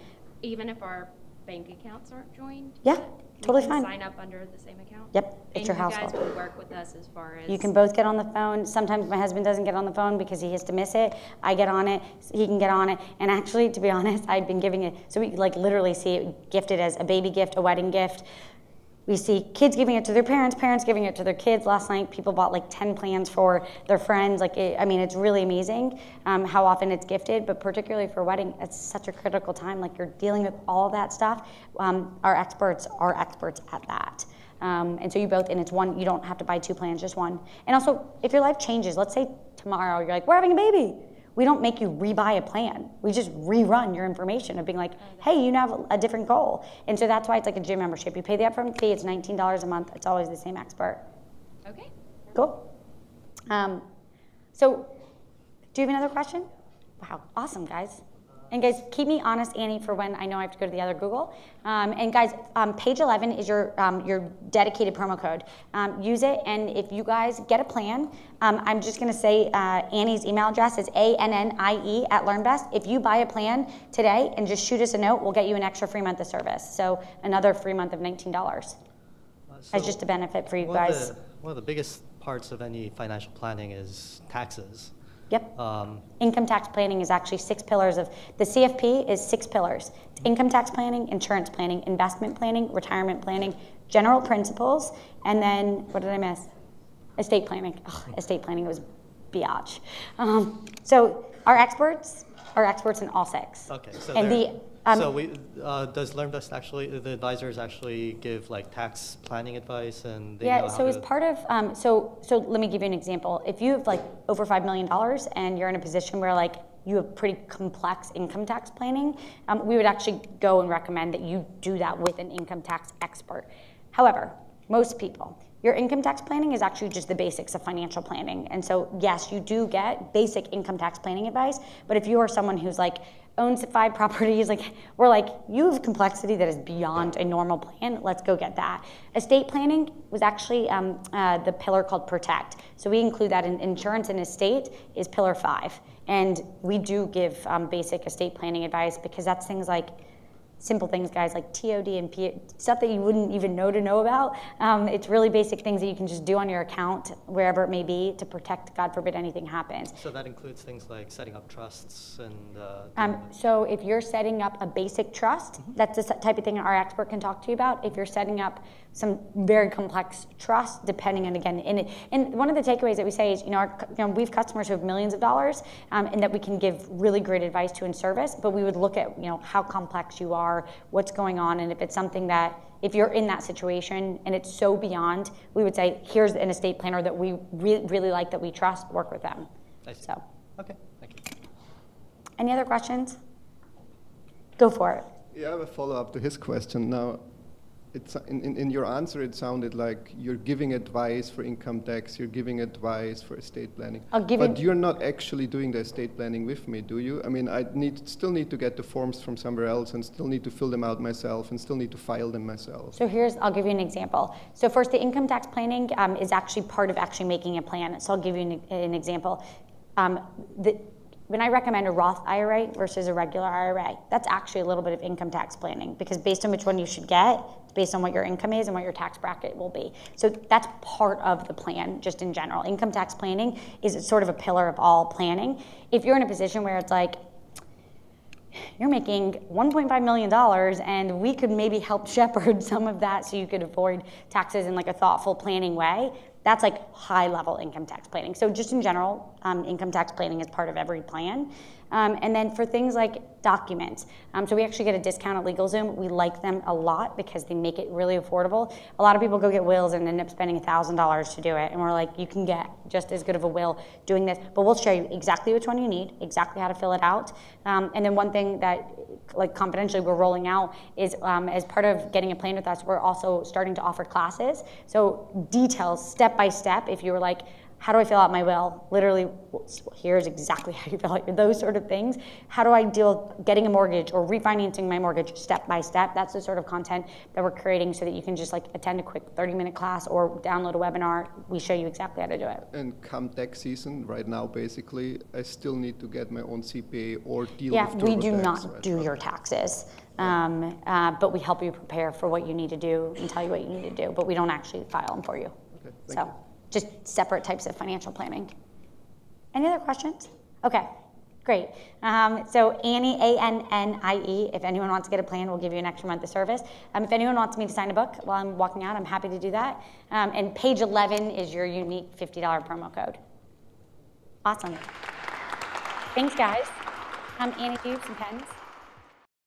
Even if our bank accounts aren't joined? Yeah, totally fine. Sign up under the same account? Yep, it's your household. And you guys will work with us as far as... You can both get on the phone. Sometimes my husband doesn't get on the phone because he has to miss it. I get on it, he can get on it. And actually, to be honest, I've been giving it, so we literally see it gifted as a baby gift, a wedding gift. We see kids giving it to their parents, parents giving it to their kids. Last night, people bought 10 plans for their friends. It's really amazing how often it's gifted, but particularly for a wedding, it's such a critical time. You're dealing with all that stuff. Our experts are experts at that. And so and it's one, you don't have to buy 2 plans, just one. And also, if your life changes, let's say tomorrow you're like, we're having a baby. We don't make you rebuy a plan. We just rerun your information of being like, hey, you have a different goal. And so that's why it's like a gym membership. You pay the upfront fee, it's $19 a month. It's always the same expert. Okay. Cool. So do you have another question? Wow, awesome, guys. And guys, keep me honest, Annie, for when I know I have to go to the other Google. And guys, page 11 is your dedicated promo code. Use it, and if you guys get a plan, I'm just gonna say Annie's email address is ANNIE@LearnBest. If you buy a plan today and just shoot us a note, we'll get you an extra free month of service. So another free month of $19 as just a benefit for you guys. One of the biggest parts of any financial planning is taxes. Yep. Income tax planning is actually 6 pillars of, the CFP is 6 pillars. It's income tax planning, insurance planning, investment planning, retirement planning, general principles, and then, what did I miss? Estate planning. Estate planning was biatch. So our experts are experts in all 6. Okay, so and does LearnBest actually, the advisors actually give tax planning advice and they yeah, so as part of, so let me give you an example. If you have over $5 million and you're in a position where you have pretty complex income tax planning, we would actually go and recommend that you do that with an income tax expert. However, most people, your income tax planning is actually just the basics of financial planning. And so yes, you do get basic income tax planning advice, but if you are someone who's owns 5 properties, we're you have complexity that is beyond a normal plan, let's go get that. Estate planning was actually the pillar called Protect. So we include that in insurance and estate is pillar 5. And we do give basic estate planning advice because that's things simple things, guys, like TOD and P, stuff that you wouldn't even know about. It's really basic things that you can just do on your account, wherever it may be, to protect, God forbid, anything happens. So that includes things like setting up trusts and... so if you're setting up a basic trust, that's the type of thing our expert can talk to you about. If you're setting up some very complex trust, depending on, again, and one of the takeaways that we say is, we have customers who have millions of dollars, and that we can give really great advice to in service, but we would look at, how complex you are, what's going on, and if it's something that, if you're in that situation and it's so beyond, we would say, here's an estate planner that we really like, that we trust, work with them. I see. So. Okay, thank you. Any other questions? Go for it. Yeah, I have a follow-up to his question. Now, it's, in your answer, it sounded like you're giving advice for income tax, you're giving advice for estate planning. But you're not actually doing the estate planning with me, do you? I mean, I still need to get the forms from somewhere else and still need to fill them out myself and still need to file them myself. So I'll give you an example. So first, the income tax planning is actually part of actually making a plan. So I'll give you an example. When I recommend a Roth IRA versus a regular IRA, that's actually a little bit of income tax planning, because based on which one you should get, it's based on what your income is and what your tax bracket will be. So that's part of the plan, just in general. Income tax planning is sort of a pillar of all planning. If you're in a position where it's you're making $1.5 million and we could maybe help shepherd some of that so you could avoid taxes in like a thoughtful planning way. That's like high level income tax planning. So just in general, income tax planning is part of every plan. And then for things like documents, so we actually get a discount at LegalZoom. We like them a lot because they make it really affordable. A lot of people go get wills and end up spending $1,000 to do it. And we're like, you can get just as good of a will doing this, but we'll show you exactly which one you need, exactly how to fill it out. And then one thing that, like confidentially, we're rolling out is as part of getting a plan with us, we're also starting to offer classes. So details, step by step, if you were like, how do I fill out my will? Literally, here's exactly how you fill out those sort of things. How do I deal with getting a mortgage or refinancing my mortgage step by step? That's the sort of content that we're creating so that you can just like attend a quick 30-minute class or download a webinar. We show you exactly how to do it. And come tax season, right now, basically, I still need to get my own CPA or deal Yeah, with we do TurboTax, not right? do your taxes. But we help you prepare for what you need to do and tell you what you need to do, but we don't actually file them for you. Okay, so just separate types of financial planning. Any other questions? Okay, great. So Annie, A-N-N-I-E, if anyone wants to get a plan, we'll give you an extra month of service. If anyone wants me to sign a book while I'm walking out, I'm happy to do that. And page 11 is your unique $50 promo code. Awesome. Thanks, guys. Annie, do you have some pens?